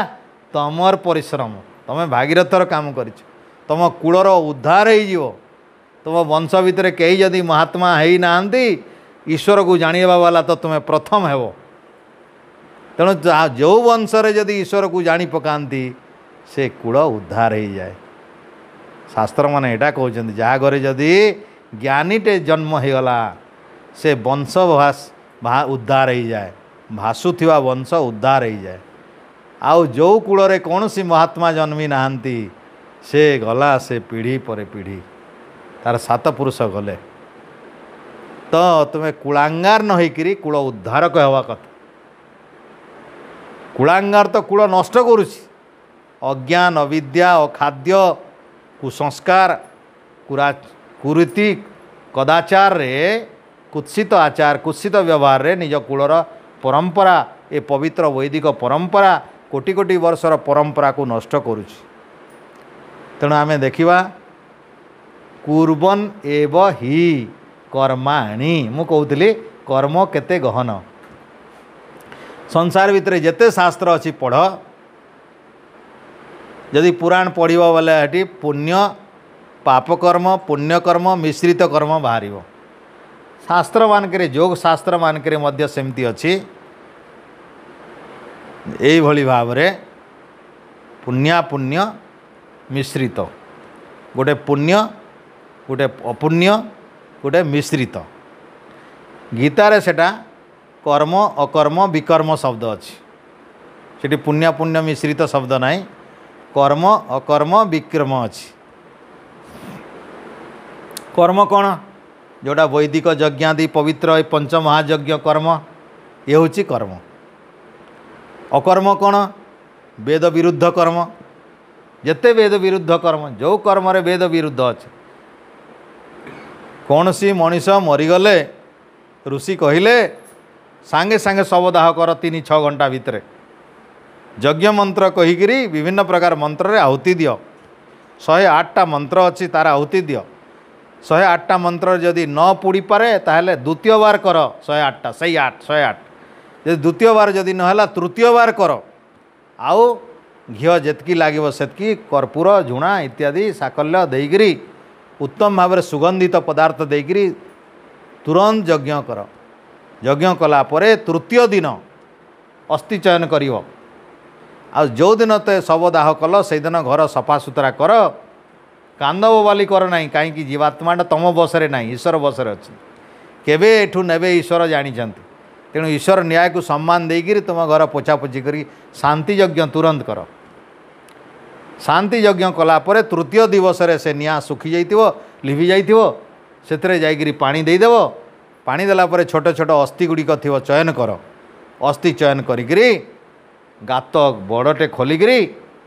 तमर परिश्रम तमें भागीरथर काम करिछ तुम कूलर उद्धार हो तुम वंश भितर कई जदि महात्मा है नांती ईश्वर को जानिबा वाला तो तुम्हें प्रथम हेबो तेणु जो वंशरे जदि ईश्वर को जानी पकांती से कूल उद्धार हो जाए शास्त्र माने एटा कहते जहाँ घरे जदि ज्ञानीटे जन्म हो गला से वंश उद्धार हो जाए भासुवा वंश उद्धार हो जाए आउ जो कूल कौन सी महात्मा जन्मी नहांती से गला से पीढ़ी पर पीढ़ी तार 7 पुरुष गले तो तुम्हें कूलांगार न होकर कूल उद्धारक हवा कथा कूलांगार तो कूल नष्ट करुच्ची अज्ञान अविद्या अखाद्य कुसंस्कार कुरीति कदाचार रे कुत्सित आचार कुत्सित व्यवहार रे निज कूलर परंपरा ए पवित्र वैदिक परंपरा कोटि कोटि वर्षर परंपरा को नष्ट करुच्ची तेणु आमे देखिबा कुर्बन एव ही कर्माणी मु कहूली कर्म केते गहन संसार भितर जेते शास्त्र अच्छी पढ़ जदि पुराण पढ़ बोले ये पुण्य पापकर्म पुण्यकर्म मिश्रित कर्म बाहर शास्त्र मानक जोग शास्त्र मानक सेमती अच्छी यही भाव में पुण्या पुण्य मिश्रित गोटे पुण्य गोटे अपुण्य गोटे मिश्रित गीतारे सेटा कर्म अकर्म विकर्म शब्द अच्छी सेठी पुण्य पुण्य मिश्रित शब्द नहीं कर्म अकर्म विक्रम अच्छी कर्म कौन जोड़ा वैदिक यज्ञादि पवित्र पंचमहायज्ञ कर्म ये हूँ कर्म अकर्म कौन वेद विरुद्ध कर्म जेते वेद विरुद्ध कर्म जो कर्म रे वेद विरुद्ध अच्छे कौन सी मनीष मरीगले ऋषि कहले सांगे सांगे शवदाह कर 3-6 घंटा भितर यज्ञ मंत्र कहीकि विभिन्न प्रकार मंत्र रे आहुति दियो 108टा मंत्र अच्छी तार आहुति दियो 108टा मंत्र जदि न पुड़ी पारे ताहले द्वितीय बार कर 108टा सही 108 जदि द्वितीय बार जदि नहला तृतीय बार कर आउ घी जेतकी लगे सेतकी कर्पूर झुणा इत्यादि साकल्य देकरी उत्तम भाव सुगंधित पदार्थ देकरी तुरंत यज्ञ कर यज्ञ कला परे तृतीय दिन अस्थि चयन कर जो दिन ते शवदाह कल से दिन घर सफा सुतरा कर कांद बोबाली कर ना कहीं जीवात्मा तुम बसरे ना ईश्वर बसरे अच्छी केवे एठू नेबे ईश्वर जानिछंती तेणु ईश्वर न्याय को सम्मान देकर तुम घर पोछापोछि करी शांति यज्ञ तुरंत कर शांति यज्ञ कला परे तृतीय दिवस रे से निया सुखी जाइतिबो लिभि जाइतिबो सेतरे जाइकरी पानी देदेव पानी देला परे छोट छोट अस्थि गुड़िक थिबो चयन कर अस्थि चयन करिकरी गात बड़टे खोलिकरी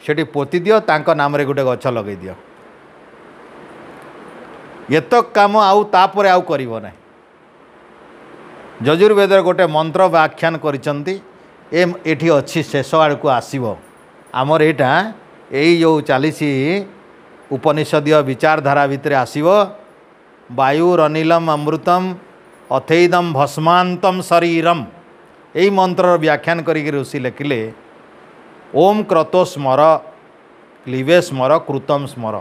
सेठी पोति दियो तांको नाम रे गुटे गछ लगै दियो एतक काम आउ तापरे आउ करिवो नै यजुर्वेद गोटे मंत्र व्याख्यान करिसंती एठी अच्छी शेष आड़ को आसीबो आमर एटा यही जो चलीसी उपनिषदीय विचारधारा भितर आसीबो वायुरनिलम अमृतम अथेदम भस्मांतम शरीरम यही मंत्र व्याख्यान करिक ऋषि लिखिले ओम क्रतो स्मर क्लीवे स्मर कृतम स्मर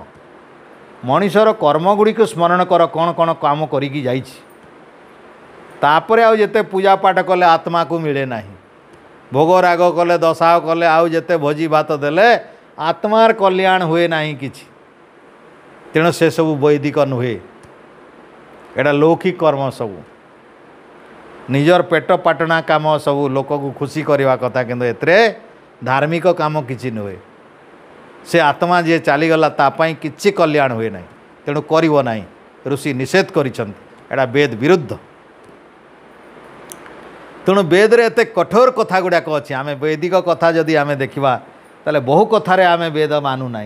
मनीषर कर्मगुड़ी को स्मरण कर कौन कौन काम करिकी जाइछि तापरे आउ जेते पूजा पाठ कले आत्मा को मिले नहीं भोग राग कले दशाह कले आउ जेते भोजी भात देले आत्मार कल्याण हुए नहीं किछि तेणु से सब वैदिक नुहे एटा लौकिक कर्म सब निजर पेट पाटना काम सब लोक को खुशी करवा कथा किंतु एतरे धार्मिक काम किछि नुहे से आत्मा जे चलीगला तापाई किछि कल्याण हुए नहीं तेणु करिवो नहीं ऋषि निषेध करिसंती एटा वेद विरुद्ध तेणु वेद रे एते कठोर कथा गुड़ाक अच्छी आम वैदिक कथा जदि आम देखा ताले बहु कथारे आम वेद मानु ना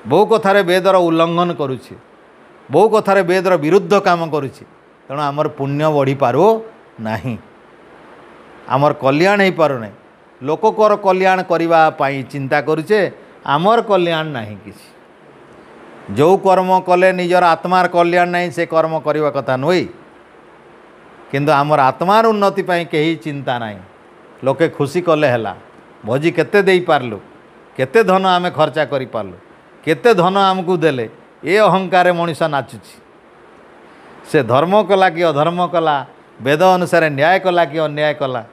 बहु कथारे वेदर उल्लंघन करुछि बहु कथारे वेदर विरुद्ध काम करुछि तेणु आमर पुण्य बढ़ी पारो नाही आमर कल्याण हो पारो नहीं लोककर कल्याण करबा पई चिंता करुचे आमर कल्याण नाही किछि जो कर्म कले निजर आत्मार कल्याण नहीं से कर्म करबा कथा नुई किंतु आमर आत्मार उन्नति पाई कहीं चिंता नहीं लोके खुशी कले हला भोजी केते देई पारलु केते धन आमे खर्चा करि पारलु केते धन आमको देले ए अहंकार मनीष नाचुची से धर्म कला कि अधर्म कला वेद अनुसार न्याय कला कि अन्याय कला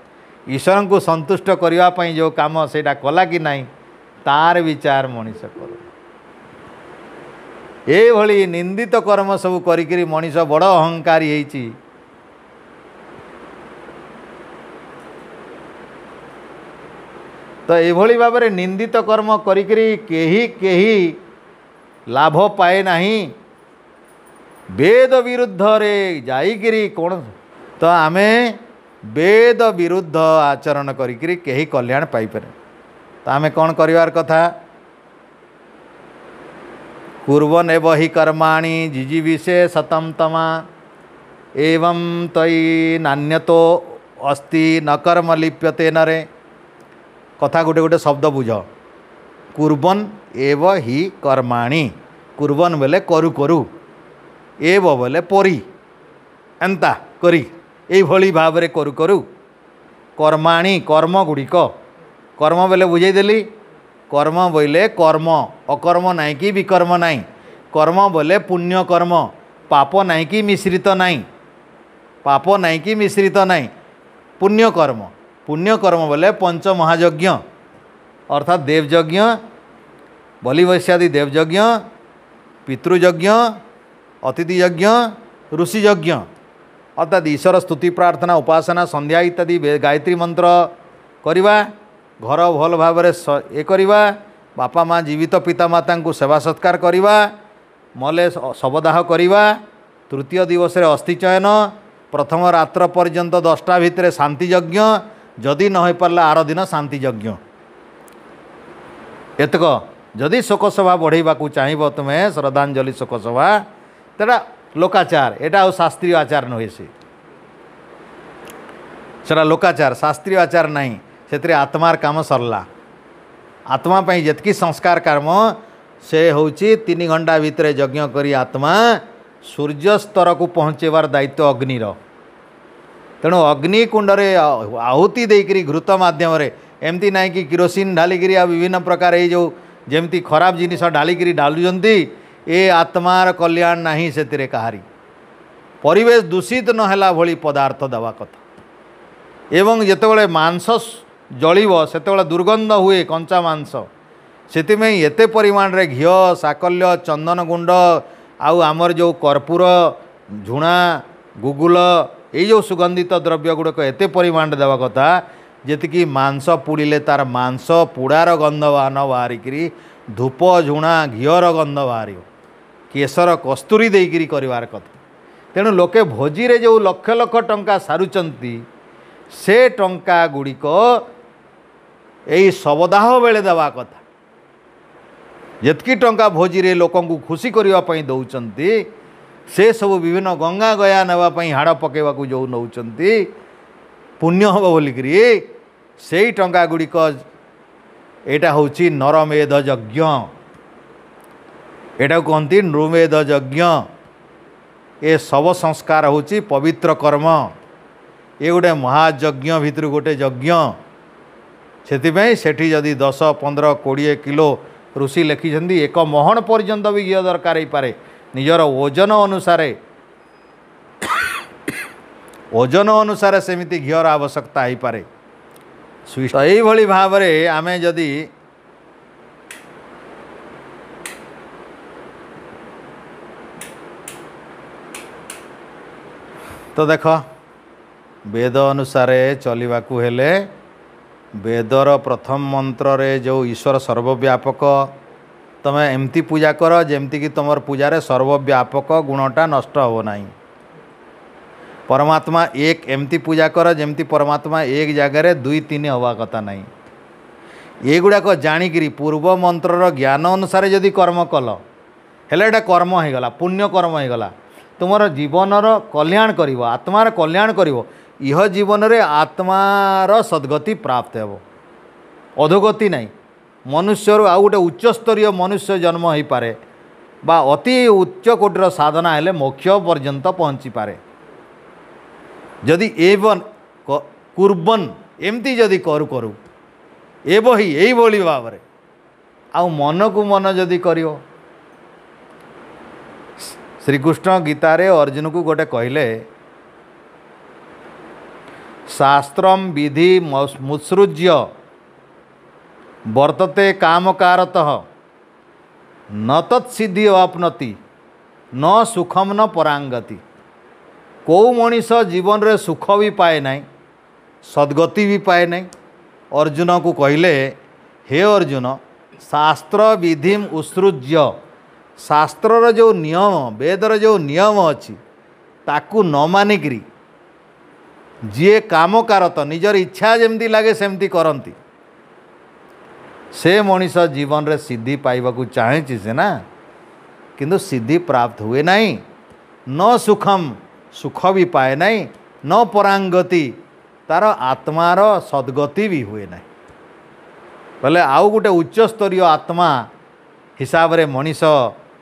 ईश्वर को संतुष्ट करबा पई जो काम सेटा कला कि नहीं तार विचार मनीष कर ए भली निंदित कर्म सब करिकरी मनीष बड़ अहंकारी हेची तो यही भाव में निंदित कर्म करिकरी केही लाभ पाए नहीं वेद विरुद्ध रे जाइकरी कौन तो आमे वेद विरुद्ध आचरण करिकरी केही कल्याण पाई पारे तो आमे कौन करिवार कथा कुर्वन् एव हि कर्माणि जिजीविषे सतम तमा एवं तयि नान्यतो अस्ति न कर्म लिप्यते नरे कथा गोटे गोटे शब्द बुझ कुर्बन एव हि कर्माणि कुर्बन बेले करु करु एव बेले परी एंता करी एभली भाव करू करू कर्माणी कर्म गुड़िक कर्म बेले बुझेदेली कर्म बोले कर्म अकर्म नाई कि विकर्म नाई कर्म बोले पुण्य कर्म पाप नाई कि मिश्रित नाई पाप नाई कि मिश्रित नाई पुण्य कर्म बोले पंच महायज्ञ अर्थात देवयज्ञ बलिवैश्यादि देवयज्ञ पितृयज्ञ अतिथि यज्ञ ऋषि यज्ञ अर्थात ईश्वर स्तुति प्रार्थना उपासना संध्या इत्यादि गायत्री मंत्र करवा घर भल भाव ये करवा बापा माँ जीवित पिता माता को सेवा सत्कार करवा मले शवदाह करवा तृतीय दिवस अस्थि चयन प्रथम रात्र पर्यंत 10टा भितर शांति यज्ञ जदि न हो पारा आर दिन शांति यज्ञ एतक जदि शोकसभा बढ़ेवा चाहिए तुम्हें श्रद्धांजलि शोकसभा तेरा लोकाचार एटा आ शास्त्रीय आचार नुहे सेटा लोकाचार शास्त्रीय आचार नहीं से आत्मार काम सरला आत्मा पाई जितकी संस्कार कर्म से होची 3 घंटा भितर यज्ञ करी आत्मा सूर्य स्तर को पहुँचेबार दायित्व अग्निर तेणु अग्निकुंड रे आहुति देकरी घृत माध्यम एमती ना कि किरोसिन ढालिकी आ विभिन्न प्रकार ये जो जमती खराब जिनिस ढालिकी ढालुंट ए आत्मार कल्याण नहीं से कहारी परिवेश दूषित नहला भली पदार्थ देवा कथा एवं जितेबाला मांस जलिब से दुर्गंध हुए कंचा मांस से एते परिमाण रे घी साकल्य चंदन गुंड आउ आमर जो कर्पूर झुणा गुगुल ये जो सुगंधित द्रव्य गुड़क एते परिमाण देवा कथा जी मांस पुड़िले तार मांस पुड़ार गंध न बाहरिकी धूप झुणा घीर गंध बाहर केसर कस्तूरी देकरी करिवार कथा तेणु लोके भोजी रे जो लक्ष लक्ष टंका सारुचंती से टंका गुड़िक यही शवदाह बेले देवा कथा जितकी टंका भोजी रे लोक खुशी करने दौरान से सब विभिन्न गंगा गया नापी हाड़ पकेवा जो नौ पुण्य हम बोलिकी से टंका गुड़िक एटा हूँ नरमेध यज्ञ एटा कहती नृमेध यज्ञ ए शव संस्कार हूँ पवित्र कर्म ये गोटे महायज्ञ भितर गोटे यज्ञ से जदि 10, 15, 20 किलो ऋषि लिखिं एक महण पर्यंत भी घी दरकार हो पारे निजर ओजन अनुसार सेमिति घीर आवश्यकता हो पारे यही भाव आम जदि तो देख वेद अनुसार चलवा हेले वेदर प्रथम मंत्र रे जो ईश्वर सर्वव्यापक तमें एमती पूजा कर जमती कि तुम पूजार सर्वव्यापक गुणटा नष्ट हो ना परमात्मा एक एमती पूजा कर जमती परमात्मा एक जगार 2, 3 हवा कथा नहीं ये गुड़ाक जाणिकी पूर्व मंत्रर ज्ञान अनुसार जदि कर्म कल हेले कर्म हो गला पुण्य कर्म हो गला तुमर जीवनर कल्याण करिवो आत्मार कल्याण करिवो यह जीवन रे आत्मार सद्गति प्राप्त हो अधोगति नहीं मनुष्य आउ गोटे उच्च स्तरीय मनुष्य जन्म हो पारे बा अति उच्च कोटीर साधना हेले मोक्ष पर्यंत पहुँची पारे जदि एवं कुर्बन एमती जदि करू करू एवही यही भली भाव आउ मन को मन जदि करिवो श्रीकृष्ण गीतारे अर्जुन को गोटे कहले शास्त्रम विधि मुत्सृज्य वर्तते कामकारतः न तत्सिद्धि वाप्नोति न सुखम न परांगति कौ मनीष जीवन रे सुख भी पाए नहीं सद्गति भी पाए नहीं अर्जुन को कहले हे अर्जुन शास्त्र विधि उत्सृज्य शास्त्रर जो नियम वेदर जो नियम अच्छी ताकू न मानिकी जी काम कारत निजर इच्छा जमती लगे सेमती करती से मनीष जीवन रे सिद्धि पाइबाकू चाहे से ना किंतु सिद्धि प्राप्त हुए नहीं न सुखम सुख भी पाए नहीं न परांगति तार आत्मार सद्गति भी हुए नहीं बोले आउ गोटे उच्च स्तरीय आत्मा हिसाब रे मनीष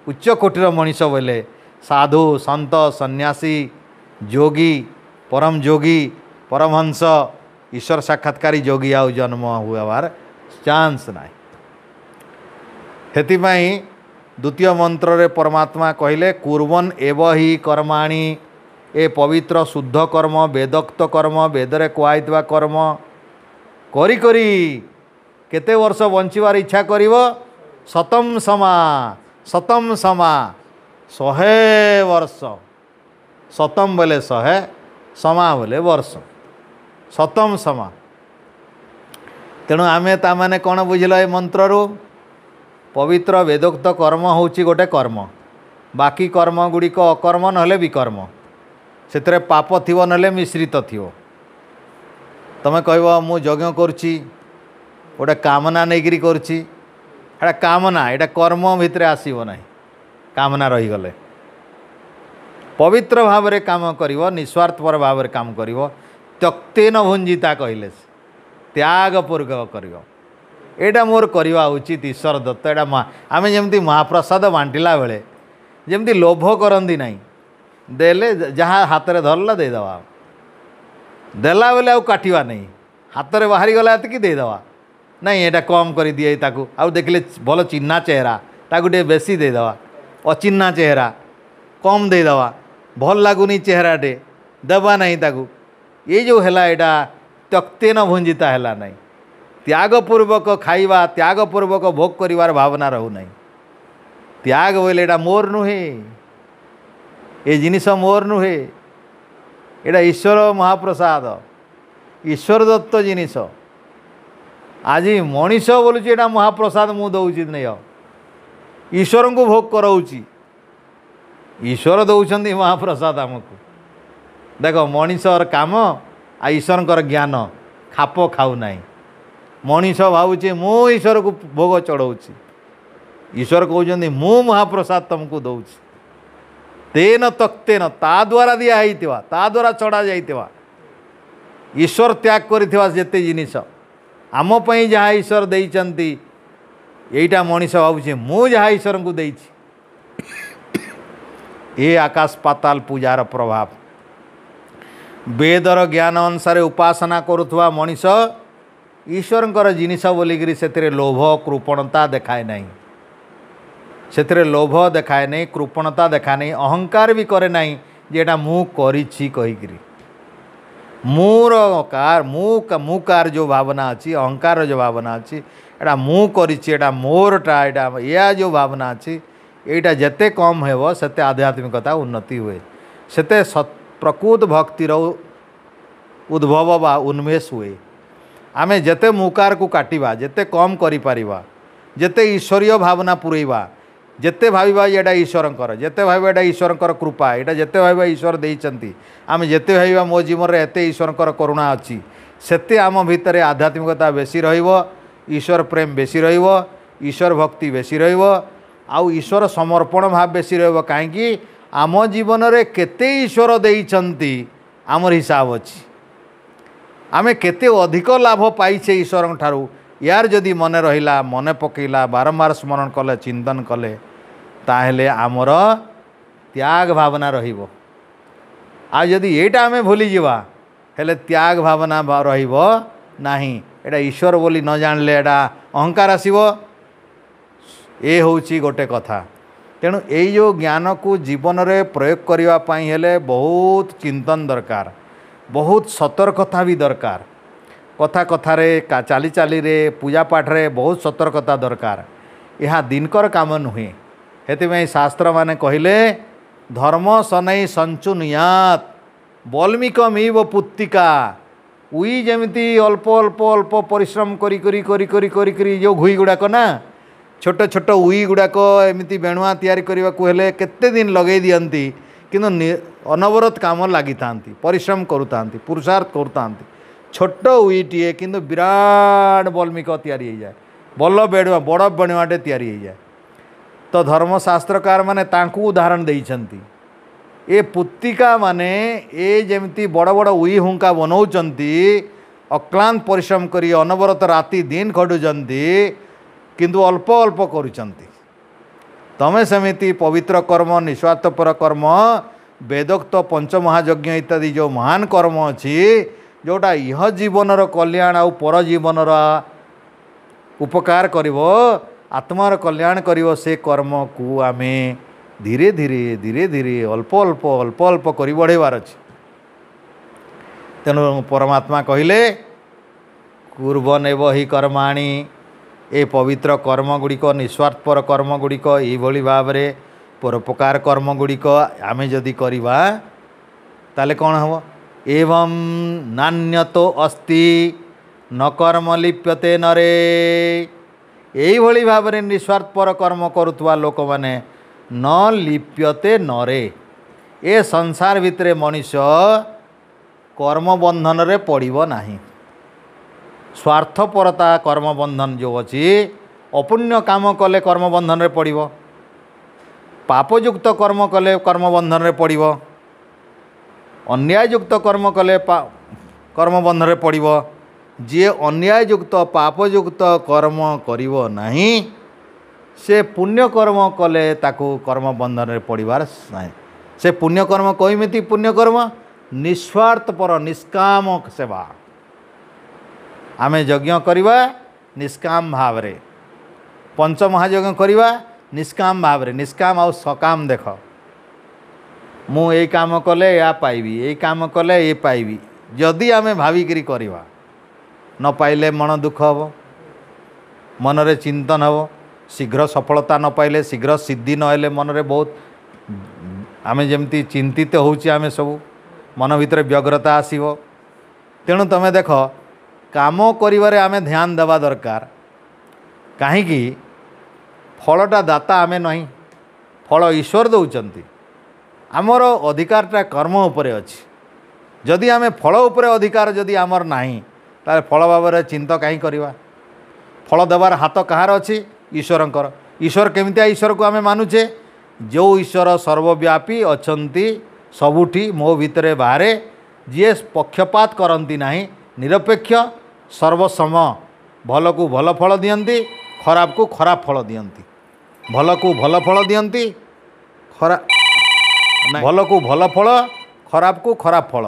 उच्च कोटीर मनीष बोले साधु संत सन्यासी जोगी परम जोगी परमहंस ईश्वर साक्षात्कारी जोगी आउ जन्म हुआर चांस ना। हेतिपाई द्वितीय मंत्र रे परमात्मा कहले कुर्वन् एव हि कर्माणि ए पवित्र शुद्ध कर्म वेदोक्त कर्म वेदरे कुआइतवा कर्म करी करी केते वर्ष बंचिवार इच्छा करिव शतम समा 100 वर्ष शतम बोले 100 समा बोले वर्ष शतम समा। तेणु आमे तामाने कौन बुझल ए मंत्र रू पवित्र वेदोक्त कर्म होची गोटे कर्म बाकी कर्म गुड़िक अकर्म नहले विकर्म से पाप थिव नहले मिश्रित थिव। तमे कहब मु यज्ञ करुच्ची गोटे कामना नहीं करुच्ची एटा कामना एटा कर्म भितर आसीब ना कामना रहीगले पवित्र भाव में काम करिवो निस्वार्थपर भाव में काम करिवो त्यक्तेन भुंजिता कहले त्यागपूर्वक करिवो एटा मोर करवा उचित ईश्वर दत्त एटा आमे जेमती महाप्रसाद बांटिला बेले जेमती लोभ करंदी नहीं देले जहाँ हाथ में धरला देदेवा देला बेले आउ काटिवा नहीं हाथ में बाहरी गला एतिकी देदेवा नहीं एटा कम कर दिए ताकू आउ देखले भल चिन्ना चेहरा ताकू टे बेसी देदेवा अचिन्ना चेहरा कम देदेवा भल लगुनी चेहराटे देवा नहीं ताकू ये जो है एटा त्यक्तेन भुंजिता है नहीं त्यागपूर्वक खाइबा त्यागपूर्वक भोग करिवार भावना रहू नहीं त्याग बोले एटा मोर नुहे ये जिनिस मोर नुहे एटा ईश्वर महाप्रसाद ईश्वर दत्त जिनिस आज मनीष बोलुची एटा महाप्रसाद मु दौची नहीं ईश्वर को भोग कराऊची ईश्वर दौरान महाप्रसाद आमको देख मनीषर काम आ ईश्वर ज्ञान खाप खाऊ नहीं मनीष भावुचे मु ईश्वर को भोग चढ़ाऊँगी ईश्वर कहते मु महाप्रसाद तुमको दौची तेन तक्तेन ता द्वारा दिया ता द्वारा चढ़ा जाइथिवा ईश्वर त्याग करिथिवा जेते जिनिस आम पई जहाँ ईश्वर देइचंती एटा मनीष भावुचे मु जहाँ ईश्वर को देइछि ये आकाश पाताल पूजार प्रभाव वेदर ज्ञान अनुसार उपासना करुवा मनीष ईश्वर जिनिस बोलिकी से लोभ कृपणता देखाए नहीं से लोभ देखाए नहीं कृपणता देखाए नहीं अहंकार भी करे नहीं जेटा मु करिछि कहिकरी मोर कार मु कार जो भावना अच्छी अहंकार जो भावना अच्छी एटा मु करिछि एटा मोरटा एटा या जो भावना अच्छी एटा जेते कम हेबो सेते आध्यात्मिकता उन्नति हुए सेते प्रकृत भक्तिर उद्भव बा उन्मेष हुए आमे जेते मुकार को काटिबा जेते कम करि परिबा जेते ईश्वरीय भावना पुरैबा जेते भाविबा एटा ईश्वरंकर जेते भाविबा एटा ईश्वरंकर कृपा एटा जेते भाविबा ईश्वर देइचंती आमे जेते भाविबा मो जीवन रे एते ईश्वरंकर करुणा अछि सेते आम भितरे आध्यात्मिकता बेसी रहिबो ईश्वर प्रेम बेसी रहिबो ईश्वर भक्ति बेसी रहिबो आउ ईश्वर समर्पण भाव बेसी रहिबो काहेकि आम जीवन रे केते ईश्वर देइचंती आमर हिसाब अछि आमे केते अधिक लाभ पाइछे ईश्वर ठारू यार जदि मन रहिला मन पकेला बारंबार स्मरण कले चिंतन कले ताहेले आमर त्याग भावना रहिबो आ जदि एटा आमे भूली जीवा हेले त्याग भावना रहिबो नाही एटा ईश्वर बोली न जानले एटा अहंकार आसीबो ए होउची गोटे कथा। तेणु एई जो ज्ञान को जीवन रे प्रयोग करिवा पई हेले बहुत चिंतन दरकार बहुत सतर्कता भी दरकार कथा कथारे चाली चाली रे पूजा पाठ रे बहुत सतर्कता दरकार यह दिनकर काम नुहे हेतिमे शास्त्र माने कहिले धर्म सनै संचुनुयात वाल्मीकमिव पुत्तिका उई जेमिति अल्प अल्प अल्प परिश्रम करी करी करी करी करी करी जो घुई गुड़ाक ना छोट छोट उई गुड़ाक एमिति बेणुआ तैयारी करने को हेले केते दिन लगे दियंती किंतु अनवरत काम लगी थांती परिश्रम करुतांती पुरुषार्थ करुतांती छोट उईटीए किंतु विराट वाल्मीक तैयारी हो जाए बल बेणुआ बड़ बेणुआटे तैयारी हो जाए तो धर्मशास्त्रकार माने तांकु उदाहरण देइछंती ए पुत्तिका माने ए जेमती बड़ बड़ उई हुंका बनाउचंती अक्लांत परिश्रम करी अनवरत राति दिन खटुचंती किंतु अल्प अल्प करुचंती तमे समिति पवित्र कर्म निस्वार्थपर कर्म वेदोक्त पंचमहायज्ञ इत्यादि जो महान कर्म अच्छी जोटा यह जीवनर कल्याण आउ पर जीवनर उपकार करिवो आत्मार कल्याण करिवो से कर्म को आमे धीरे धीरे धीरे धीरे अल्प अल्प अल्प अल्प करि बढ़ेवार अछि। तेणु परमात्मा कहिले कुर्वनेव हि कर्माणि ए पवित्र कर्म गुड़िक निस्वार्थपर कर्म गुड़िक ये भाव में परोपकार कर्म गुड़िक आमे जदि करिवा ताले कौन हम एवं नान्यतो अस्ति न कर्म लिप्यते नरे यही भाव में निस्वार्थपर कर्म करुवा लोक माने न लिप्यते नरे ए संसार भितर मनीष कर्म बंधन रे पड़िबो नाही। स्वार्थपरता कर्म बंधन जो अच्छी अपुण्य काम कले कर्म बंधन रे पड़िबो पापयुक्त कर्म कले कर्म बंधन रे पड़िबो अन्याययुक्त कर्म कले कर्म बंधन रे पड़िबो जी अन्याययुक्त पापयुक्त कर्म करिवो नाही से पुण्य कर्म कले ताकू कर्म बंधन रे पड़िबार नाही। से पुण्य कर्म कईमिति पुण्य कर्म निस्वार्थपर निष्काम सेवा आमे यज्ञ करिवा निष्काम भाव रे पंचमहायज्ञ करिवा निष्काम भाव रे निष्काम आउ सकाम देख मु ए काम कले या पाइबी ए काम कले ये पाइबी जदि आमे भाविकरी करिवा न पाइले मन दुख हबो मन रे चिंतन हबो शीघ्र सफलता न पाइले शीघ्र सिद्धि न हेले मन रे बहुत आमे जेमती चिंतित होउची आमे सब मन भितर व्यग्रता आसीबो। तेणु तमे देख काम करिवारे आमे ध्यान देवा दरकार काहेकि फलटा दाता आमे नहीं फल ईश्वर दौचंती आमर अधिकारटा कर्म उपरे अछि जदि आमे फल उपरे अधिकार जदि आमर नाही ताले फल भाव चिंता कहीं करवा फल देवार हाथ कहार अच्छी ईश्वरंकर ईश्वर केमितिया ईश्वर को आमे मानुचे जो ईश्वर सर्वव्यापी अछंती सबुठी मो भितरे बाहरे जी पक्षपात करती नहीं निरपेक्ष सर्वसम भल को भल फल दियंती खराब को खराब फल दियंती भल को भल फल दियंती भल को भल फल खराब को खराब फल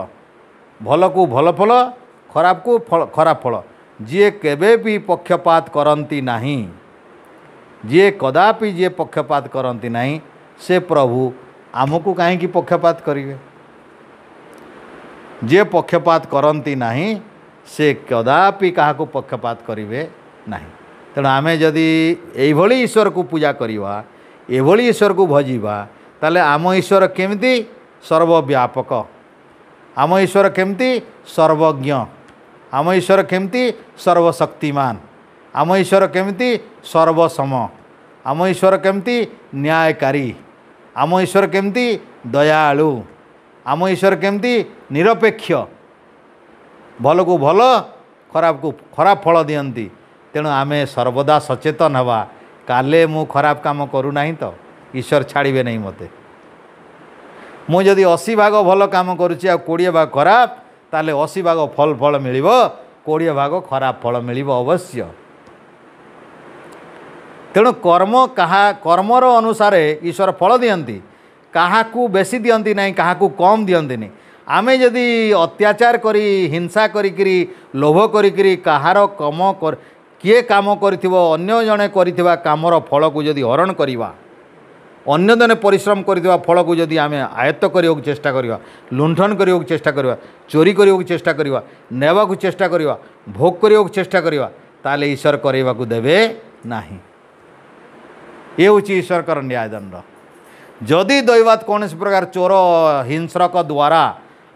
भल को भल फल खराब को खराब फल जी केबे भी पक्षपात करती नहीं जी कदापि जी पक्षपात करती नहीं से प्रभु आमको कहीं पक्षपात करेंगे जे पक्षपात करती नहीं से कदापि क्या पक्षपात करेंगे नहीं। तेणु आमे जदि यही ईश्वर को पूजा करवा एभली ईश्वर को भजिबा ताले आम ईश्वर केमिति सर्वव्यापक आम ईश्वर केमिति सर्वज्ञ आम ईश्वर केमिति सर्वशक्तिमान आम ईश्वर केमिति सर्वसम आम ईश्वर केमिति न्यायकारी आम ईश्वर केमिति दयालु आम ईश्वर केमिति निरपेक्ष भल को भल खराब को खराब फल दियंती। तेणु आमे सर्वदा सचेतन हवा काले मु खराब काम करू नहीं तो ईश्वर छाड़िबे नहीं मते मु जदि 80 भाग भल काम करुची आ 20 भाग खराब ताले 80 भाग फल फल मिलिबो 20 भाग खराब फल मिलिबो अवश्य। तेणु कर्म कहा कर्मर अनुसार ईश्वर फल दियंती काहाकू बेसी दियंती नहीं काहाकू कम दियंती नहीं। आमे जदि अत्याचार करी हिंसा करी लोभ करी कहार कम कर किए काम करिथिबो अन्य जने करिथिबा कामर फल को जदि हरण करिवा अन्य जने परिश्रम करिथिबा फल को जदि आमे आयत्त करियो चेष्टा करिवा लुंठन करियो चेष्टा करिवा चोरी करियो चेष्टा करिवा नेवा को चेष्टा करिवा भोग करियो चेष्टा करिवा ताले ईश्वर करेवा को देबे नाही। ये हूँ ईश्वर कर न्यायदंड जदि दैवात कौन प्रकार चोर हिंसक द्वारा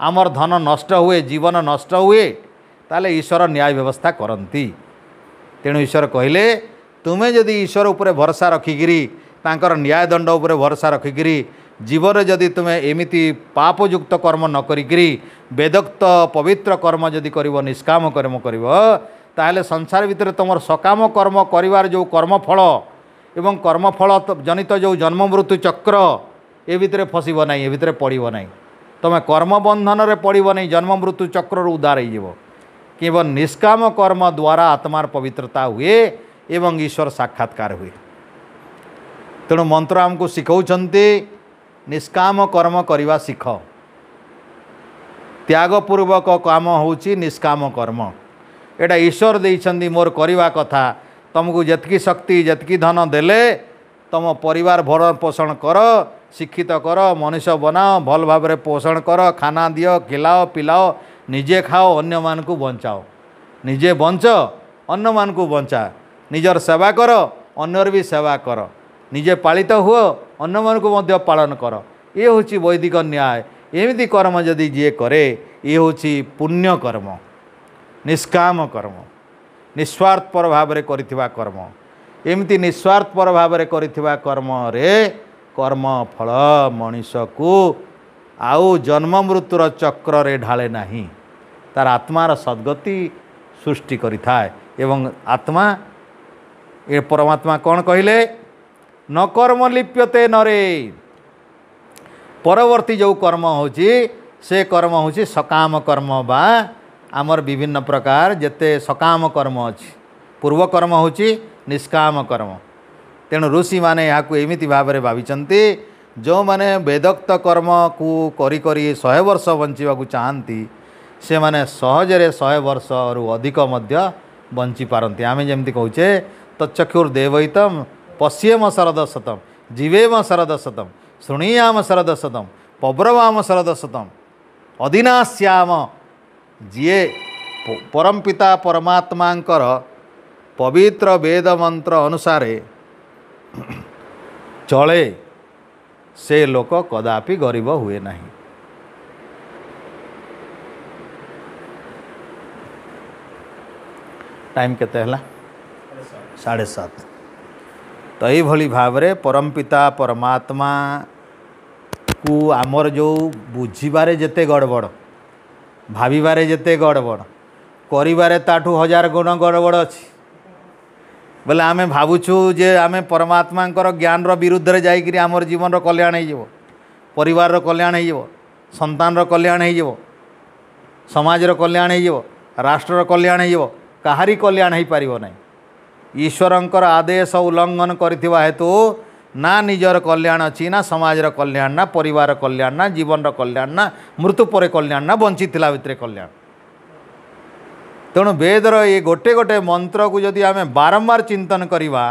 आमर धन नष्ट हुए जीवन नष्ट हुए ताले ईश्वर न्याय व्यवस्था करती। तेणु ईश्वर कहले तुम्हें जदि ईश्वर उपरे भरोसा रखिकी तांकर न्यायदंड उपरे भरोसा रखिकी जीवन जदि तुम्हें एमिति पापयुक्त कर्म न करी वेदोक्त पवित्र कर्म जदि करिवो निष्काम कर्म करिवो ताहले संसार भितर तुम सकाम कर्म करिवार जो कर्मफल एवं कर्मफल जनित जो जन्म मृत्यु चक्र ए भितर फसब ना ए भितर पड़ब ना तुम कर्म बंधन रे पड़ब नहीं जन्म मृत्यु चक्र उद्धार हो केवल निष्काम कर्म द्वारा आत्मार पवित्रता हुए एवं ईश्वर साक्षात्कार हुए। तेणु मंत्र आमको शिखौछन्ति निष्काम कर्म करवा शिख। त्यागपूर्वक काम होची निष्काम कर्म। एटा ईश्वर देइछन्दी मोर करवा कथा। तुमको जतकी शक्ति जतकी धन देले तुम परिवार भरण पोषण कर, शिक्षित कर, मनुष्य बनाओ, भल भाव में पोषण कर, खाना दियो, खिलाओ पिलाओ, निजे खाओ, अन्य मान को बचाओ, निजे बंच अन्य मान को बचा, निजर सेवा कर, अन्यर भी सेवा कर, निजे पालित हुओ, अन्य मान को मध्य पालन कर। ये हूँ वैदिक न्याय। एमती कर्म जदि जी करे ये हूँ पुण्य कर्म, निष्काम कर्म, निस्वार्थपर भाव में करिथिबा कर्म। एमती निस्वार्थपर भाव में करिथिबा कर्म रे कर्म फल मनीष को आउ जन्म मृत्युर चक्र रे ढाले नहीं, तार आत्मार सद्गति सृष्टि करिथाए। एवं आत्मा ये परमात्मा कौन कहले, न कर्म लिप्यते नरे। परवर्ती जो कर्म होची से कर्म होची सकाम कर्म बा आमर विभिन्न प्रकार जेते सकाम कर्म अछि। पूर्व कर्म होची निष्काम कर्म। तेणु ऋषि माने यहाँ एमिति भाव में भाविचंती जो माने वेदोक्त कर्म को करी करी 100 वर्ष बंचिबा को चाहती से माने सहजरे 100 वर्ष रु अधिक मध्य बंची पारंती। आमे जेमति कहूचे तच्चक्षुर्देवैतम पश्येम शरदशतम जीवेम शरदशतम शुणीयाम शरदशतम पब्रवाम शरदशतम अधिनाश्याम। जीए परमपिता परमात्मांकर पवित्र वेद मंत्र अनुसारे चले से लोक कदापि गरीब हुए नहीं। टाइम केते हला 7:30। तो ये भाव में परमपिता परमात्मा को आमर जो बुझीबारे जेते गड़बड़, भाविबारे जेते गड़बड़, करिबारे ताठू 1000 गुण गड़बड़ अछि। बोले आमे भावुछु जे आमे परमात्मा ज्ञान विरुद्ध रे जाइकरी आमर जीवन कल्याण हो, परिवार कल्याण हो, संतान कल्याण हो, समाज कल्याण हो, राष्ट्र कल्याण हो, काहारी कल्याण हो पारिबो नहीं। ईश्वरंकर आदेश उल्लंघन करथिबा हेतु ना निजर कल्याण अच्छी, ना समाजर कल्याण, ना परिवार कल्याण, ना जीवन कल्याण, ना मृत्यु पर कल्याण, ना बंचिथिला भितरे कल्याण। तेणु वेदर ये गोटे गोटे मंत्र को जदि आमे बारंबार चिंतन करिवा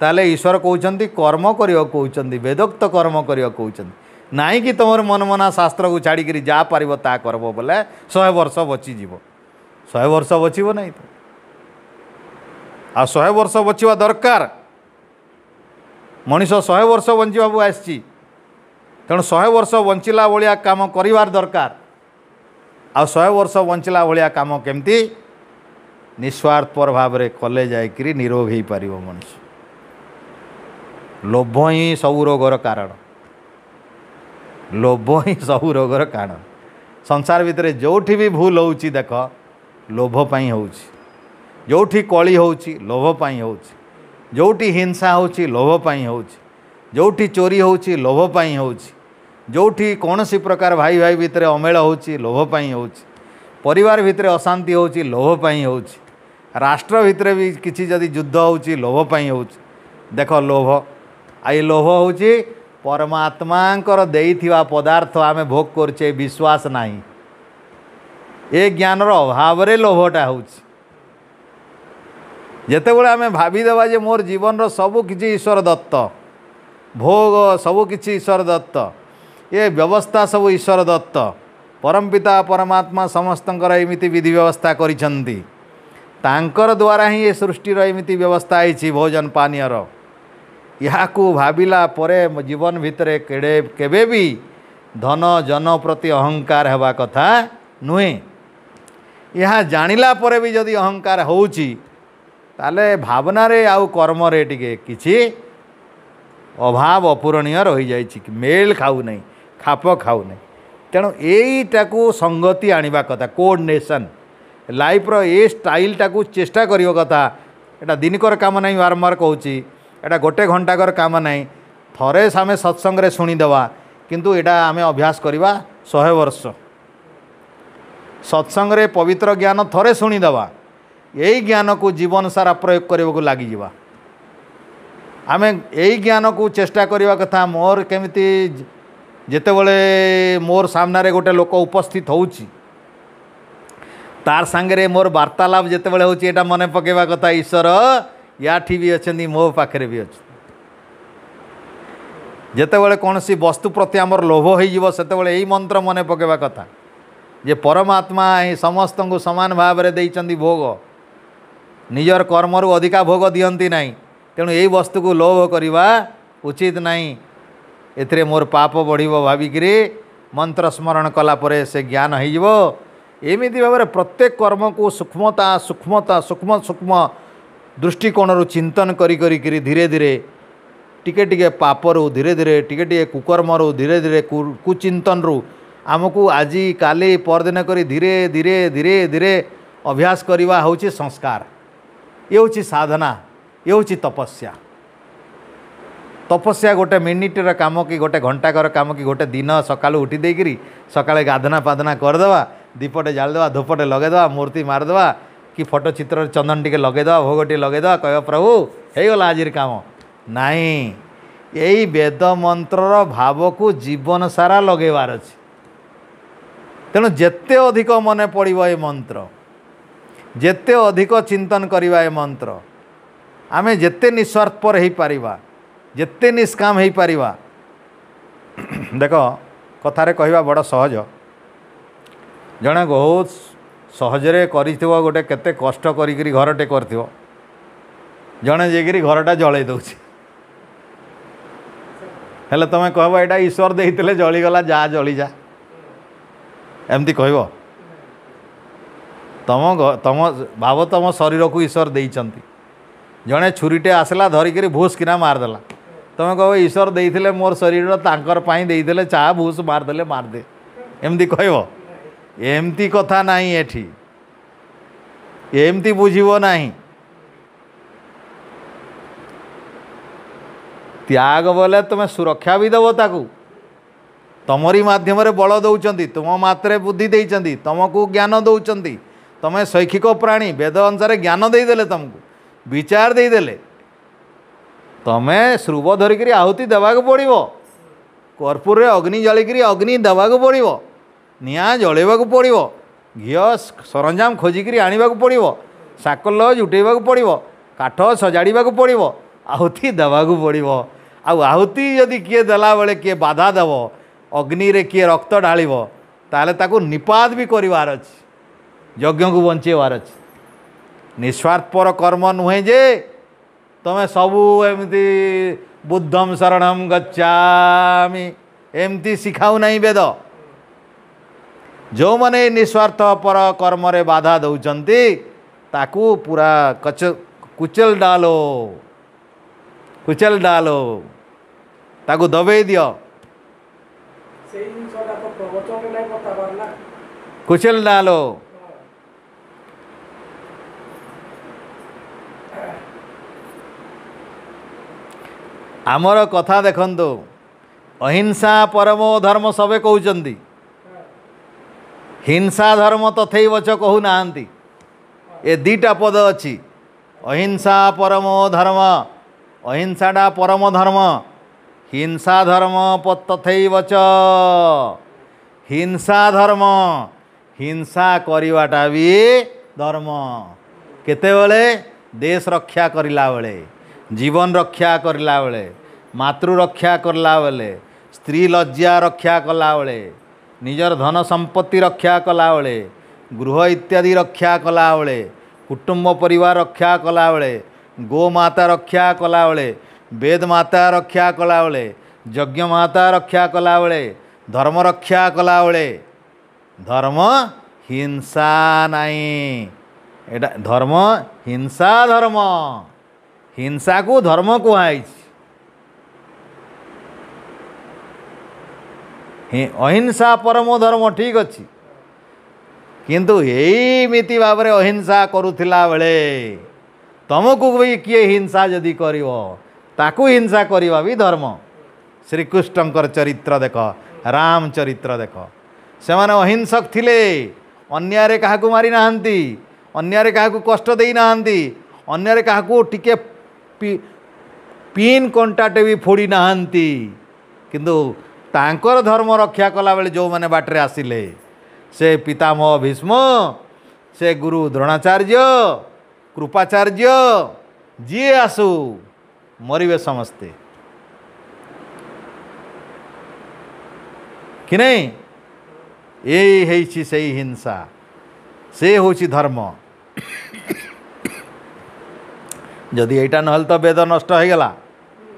ताले ईश्वर कहउचंती कर्म करियो, कहउचंती वेदोक्त कर्म करियो, कहउचंती नाई कि तुमर मनमना शास्त्र को छाड़ी करी जा पारिबो ता करबो बोले 100 वर्ष बची जीवो। 100 वर्ष बचिबो नहीं तो आ 100 वर्ष बचिबा दरकार। मनीष 100 वर्ष बंचिबा को आसी, तेणु 100 वर्ष बंचिला भलिया काम करिवार दरकार। आ 100 वर्ष बंचिला भलिया काम केमती निस्वार्थपर भाव में कले जाइकरी निरोग हो पार मनुष्य। लोभ ही सब रोगर कारण, लोभ ही सब रोगर कारण। संसार भितर जोठी भी भूल होउची देख लोभ पाई होउची, जोठी कली होउची लोभ पाई होउची, जोठी हिंसा होउची लोभ पाई होउची, जोठी चोरी होउची लोभ पाई होउची, जोठी कौनसी प्रकार भाई भाई भितर अमेल होउची लोभ पाई होउची, परिवार भितर अशांति होउची लोभ पाई होउची, राष्ट्र भितर भी किसी जदि युद्ध होउची लोभ पाई होउची। देख लोभ आई लोभ होउची परमात्मांकर देइथिबा पदार्थ आमे भोग करछे विश्वास नाही, ए ज्ञानर अभाव रे लोभटा होउची। जेतेबेले आमे भावी देबा जे मोर जीवन रो सब किछि ईश्वर दत्त, भोग सब किछि ईश्वर दत्त, ये व्यवस्था सब ईश्वर दत्त, परमपिता परमात्मा समस्तंकर एमिति विधि व्यवस्था करिसंती, तांकर द्वारा ही ये सृष्टिर एमिति व्यवस्था आइछि भोजन पानीयर। याकू भाविला परे जीवन भितरे केबे भी धन जन प्रति अहंकार हेबा कथा नुहे। यह जानिला परे भी जदि अहंकार होउछि ताले भावना रे आउ कर्म रे टिके किछि अभाव अपूरणीय रही जाइछि, मेल खाऊ नहीं, खाप खाऊ नहीं। तेणु यहीटाकू संगति आनिबा कथा, कोऑर्डिनेशन लाइफ रो ए स्टाइलटा को चेष्टा करियो कथा। एटा दिनकर काम नहीं, बारंबार कहूची एटा गोटे घंटाकर काम नहीं। थरे आमे सत्संग रे सुनी देवा किंतु एटा आमे अभ्यास करिबा 100 वर्ष। सत्संग रे पवित्र ज्ञान थरे सुनी देवा, यही ज्ञान को जीवन सारा प्रयोग करने को लगी आमे यही ज्ञान को चेष्टा करने कथा। मोर केमिति ଯେତେବେଳେ मोर सामने गोटे लोक उपस्थित होउची तार सांगे मोर वार्तालाप जितेबाला होता मन पकेवा कथा ईश्वर याठी भी अच्छा मो पाखे भी अच्छा जितेबाला कौन सी वस्तु प्रति आमर लोभ हो यही मंत्र मन पकेवा कथा जे परमात्मा समस्त को समान भाव में देइचंदी भोग निजर कर्मरु अधिका भोग दियंती नहीं तेणु यही वस्तु को लोभ करवा उचित नहीं एथिरे मोर पाप बढ़िबो भाविकी मंत्र स्मरण कलापर से ज्ञान हो एमिति भाव में प्रत्येक कर्म को सूक्ष्मता सूक्ष्मता सूक्ष्म सूक्ष्म दृष्टिकोण चिंतन करी करी धीरे धीरे टिके टिके पापरु धीरे धीरे टिके टिके कुकर्मरु धीरे धीरे कुचिंतन रु आमको आज काली परदिन करी धीरे धीरे धीरे धीरे अभ्यास करवा होची संस्कार ये होची साधना ये होची तपस्या तपस्या गोटे मिनिटर काम कि गोटे घंटाकर काम कि गोटे दिन सका उठी देकरी सकाଳେ गाधना पाधना करदेवा दीपटे जालदेवा धूपटे लगेदेवा मूर्ति मारदेवा कि फोटो चित्र चंदन टिके लगेदेवा भोग टे लगेदेवा कह प्रभु होगला आज काम नाई यही वेद मंत्रर भाव को जीवन सारा लगेबार अछि तेणु जेते अधिक मन पड़ो ये मंत्र जेते अधिक चिंतन करवा ये मंत्र आमे जेते निस्वार्थपर हो पारिबा जेते निष्काम हो पारिबा देख कथारे कहवा बड़ सहज जड़े बहुत सहजरे करिथिबो गोटे केते कष्ट करिकरी घरटे करथिबो जड़े जेकरी घरटा जळै दउछि हेले तमे कहबो एटा ईश्वर देइतिले जळीगला जा जळी जा एमती कहब तम तम भाव तम शरीर को ईश्वर देइचंती जड़े छुरीटे आसला धरिकी भूस किना मारदेला तुम कह ईश्वर देइथिले मोर शरीर तांकर पाई देइथिले चाह भूस मारदेले मारदे एमती कहब एमती कथा नहीं एठी एमती बुझिबो नहीं त्याग बोले तुम सुरक्षा भी देव ताकू तमरी माध्यम बल दौरान तुम मात्रे बुद्धि देइचंती तुमको ज्ञान दौरान तुम शैक्षिक प्राणी वेद अनुसार ज्ञान देदेले तुमको विचार देदेले तमें श्रुव धरिकी आहुति देवाक पड़ो कर्पूर अग्नि जलिकी अग्नि देवाक पड़ो निआ जलैवाक पड़ो घी सरंजाम खोजिकी आने पड़ो साकल जुटेवा पड़ो काठ सजाड़ा पड़ो आहुति देवाक पड़ो आहुति जदि किए देला बेले किए बाधा देव अग्नि रे किए रक्त ढाल ताले ताकू निपात भी करार अच्छी यज्ञ को बंचेवार अच्छी निस्वार्थपर कर्म नुहे जे तुम सबू एमती बुद्धम शरणम गच्छामि एमती शिखाऊ नहीं वेद जो माने निस्वार्थ पर कर्म रे बाधा दौचंती ताकू पूरा कुचल डालो ताकू दबे दियो कुचल डालो आमर कथा देखंतु अहिंसा परमो धर्म सबे कहउचंदी हिंसा धर्म तथैव च कहू नाहंती ए दीटा पद अच्छी अहिंसा परमो धर्म अहिंसाटा परम धर्म हिंसा धर्म तथैव च हिंसा धर्म हिंसा करिवाटा भी धर्म केतेबेले देश रक्षा करिला बेले जीवन रक्षा करला बेले मातृ रक्षा करला बेले स्त्री लज्जा रक्षा कला बेले निजर धन संपत्ति रक्षा कला बेले गृह इत्यादि रक्षा कला बेले कुटुंब परिवार रक्षा कला बेले गो माता रक्षा कला बेले वेद माता रक्षा कला बेले यज्ञ माता रक्षा कला बेले धर्म रक्षा कला बेले धर्म हिंसा नहीं एटा धर्म हिंसा धर्म हिंसा को धर्म कहुई अहिंसा परम धर्म ठीक अच्छी किंतु एमिति भाव में अहिंसा करुला बेले तुमको भी किए हिंसा जदि कर ताकू हिंसा करवा भी धर्म श्रीकृष्णकर चरित्र देख राम चरित्र देख से माने अहिंसक थिले अन्यारे काहाकू मारी नाहंती अन्यारे काहाकू कष्ट देई नाहंती अन्यारे काहाकू टिके पिन कंटाटे भी फोड़ी नाहंती किंतु तांकर धर्म रक्षा कला बेले जो मैंने बाटरे आसिले से पितामह भीष्म से गुरु द्रोणाचार्य कृपाचार्य जी आसु मरवे समस्ते कि नहीं यही से हिंसा से हूँ धर्म जदि यहाँ नहल तो वेद नष्ट हो गला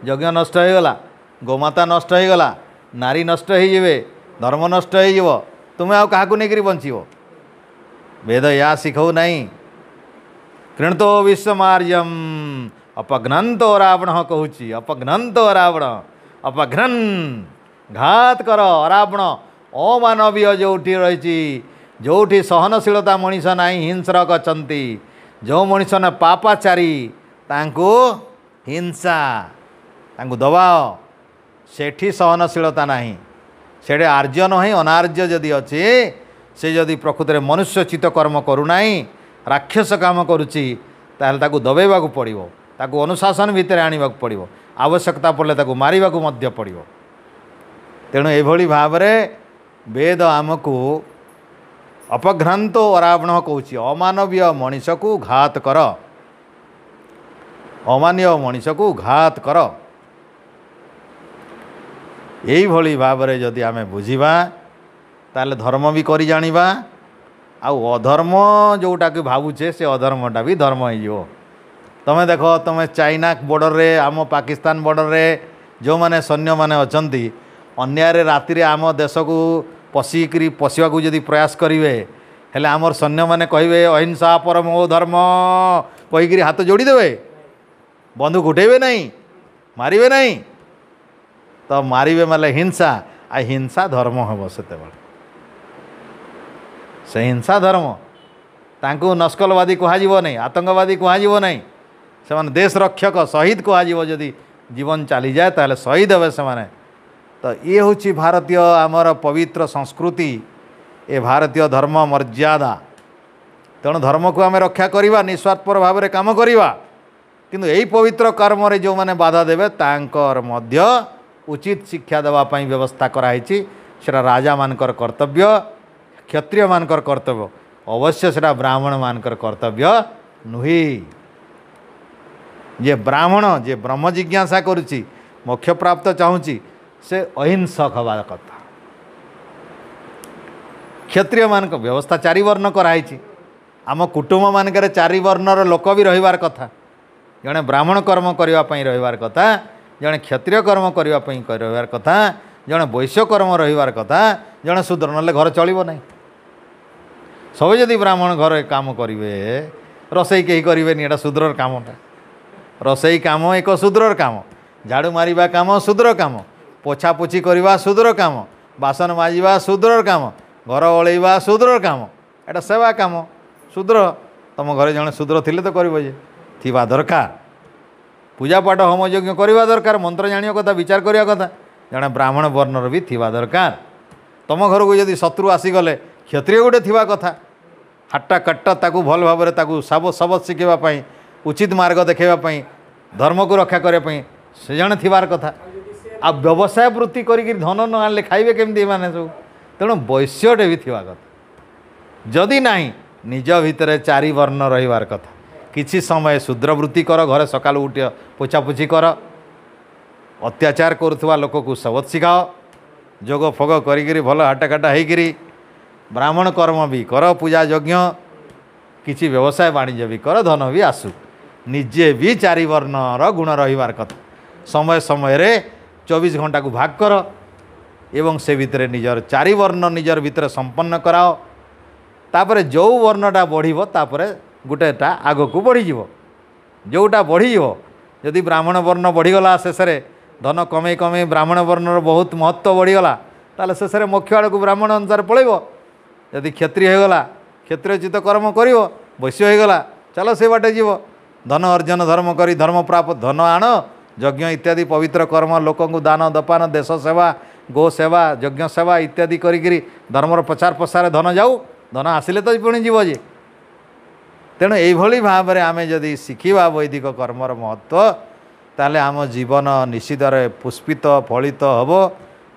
यज्ञ नष्ट हो गला गोमाता नष्ट हो गला नारी नष्ट हो धर्म नष्ट हो तुम्हें आउ क्या नहीं बंचो वेद या शिखौ नहीं कृणतो विश्वमार्यम अपघ्नंतो रावण कहूँ अपघ्नंतो रावण अपघ्नन घात कर रावण अमानवीय जोटी रही जोटी सहनशीलता मनीष ना हिंसक अछंती जो मनीष ने पापाचारी तांको हिंसा तांको दबाव सेठी सहनशीलता नहीं सेठे आर्य नहीं अनार्य जदि अच्छे से जदि प्रकृत में मनुष्य चित्त कर्म करूना राक्षस काम करुच्ची ताहले ताकू दबेवा पड़ो ताकू अनुशासन भितर आने पड़ो आवश्यकता पड़े ताकू मारिबा पड़ो तेणु एभली भाव वेद आमको अपघ्रांतो रावण कहूँ अमानवीय मनीष को घात कर अमानवीय मनीष को घात कर यही भली भाव जदि आमे बुझिबा ताले धर्म भी करी जानिबा आउ अधर्म जोटा कि भावुचे से अधर्मटा भी धर्म हो तमें देख तुम चाइना बॉर्डर रे आम पाकिस्तान बॉर्डर रे जो माने सैन्य माने अछंती अन्याय राति आम देश को पशिकी पशिया जदि प्रयास करेंगे हेले आमर सैन्य मैंने कहे अहिंसा परमो धर्म कहीकि हाथ जोड़ीदे बंदूक उठेबे नहीं मारे नहीं तो मारे मारे हिंसा आ हिंसा धर्म हम से हिंसा धर्म तांको नस्कलवादी कह नहीं आतंकवादी कह नहीं से देश रक्षक शहीद कह जदि जीवन चली जाए ताले शहीद हे से तो ये हूँ भारतीय आमर पवित्र संस्कृति ए भारतीय धर्म मर्यादा तेणु धर्म को आम रक्षा करवा निस्वार्थपर भाव में कम करवा किंतु यही पवित्र कर्म रे जो मैंने बाधा देवे तांकर मध्य उचित शिक्षा देवाई व्यवस्था कराई सेटा राजा मानकर कर्तव्य क्षत्रिय मानकर कर्तव्य अवश्य सेटा ब्राह्मण मानकर कर्तव्य नुही जे ब्राह्मण जे ब्रह्म जिज्ञासा करुच्ची मोक्ष प्राप्त चाहूँगी से अहिंसक हवा कथा क्षत्रिय मान व्यवस्था चारि वर्ण कराई आम कुटुंब मानक चारि वर्णर लोक भी रहिबार कथा जड़े ब्राह्मण कर्म करने रहिबार कथा जड़े क्षत्रिय कर्म करने रहिबार कथा जड़े वैश्य कर्म रहिबार कथा जड़े शूद्र नले घर चलिबो नहीं सब जदि ब्राह्मण घर काम करेंगे रोसई कहीं करेंगे एटा शूद्रर कामटा रोसई काम एक शूद्रर काम झाड़ू मारिबा काम शूद्र काम पोछापोछि करवा शूद्र काम बासन माजिबा शूद्रर काम घर ओलैबा शूद्रर काम एटा सेवा काम शूद्र तुम घरे जड़े शूद्र थिले तो करिबो जे थिबा दरकार पूजा पाठ होम यज्ञ करवा दरकार मंत्र जानिया कथा विचार करिया कथा जड़े ब्राह्मण वर्णर भी थिबा दरकार तुम घर को यदि शत्रु आसीगले क्षत्रिय गोटे थिबा कथा हाट्टा कट्टा ताकू भल भाव में ताकू सबत शिखेवाई उचित मार्ग देखेवाई धर्म को रक्षा करने से जड़े थिबार कथा आ व्यवसाय वृत्ति करी धन न आने खाइबे केमती माने सब तेणु वैश्यटे भी थिबा कथा जदि नहीं निज भितर चारि वर्ण रहिबार कथा किछि समय शूद्र वृत्ति कर घरे सकाल उठ पोछापोछि कर अत्याचार करुवा लोक को सबत शिखाओ जोग फोग करी भल हाटाकाटा होकरी ब्राह्मण कर्म भी कर पूजा यज्ञ किछि व्यवसाय वाणिज्य भी कर धन भी आसू निजे भी चारि वर्णर गुण रहिबार कथा समय समय रे 24 घंटा को भाग कर एवं से भितर निजर चारि वर्ण निजर भितर संपन्न कराओ तापर जो वर्णटा बढ़िबो तापर गोटेटा आग को बढ़ीज जोटा बढ़ीज जदि ब्राह्मण वर्ण बढ़ीगला शेष धन कमे कमे ब्राह्मण वर्णर बहुत महत्व बढ़ीगला ताले शेष मोक्ष आड़ को ब्राह्मण अनुसार पलैब जदि क्षत्रिय होगला क्षत्रिय चित्त कर्म कर वैश्य होगला चलो से बाटे जीव धन अर्जन धर्म करी धर्म प्राप्त धन आण यज्ञ इत्यादि पवित्र कर्म लोक दान दपान देश सेवा गो सेवा यज्ञ सेवा इत्यादि करी धर्मर प्रचार प्रसार धन जाऊ धन आसिले तो पुणी जीव जे तेणु यही भाव में आम जदि शिखा वैदिक कर्मर महत्व ताले आम जीवन निश्चित पुष्पित फलित हम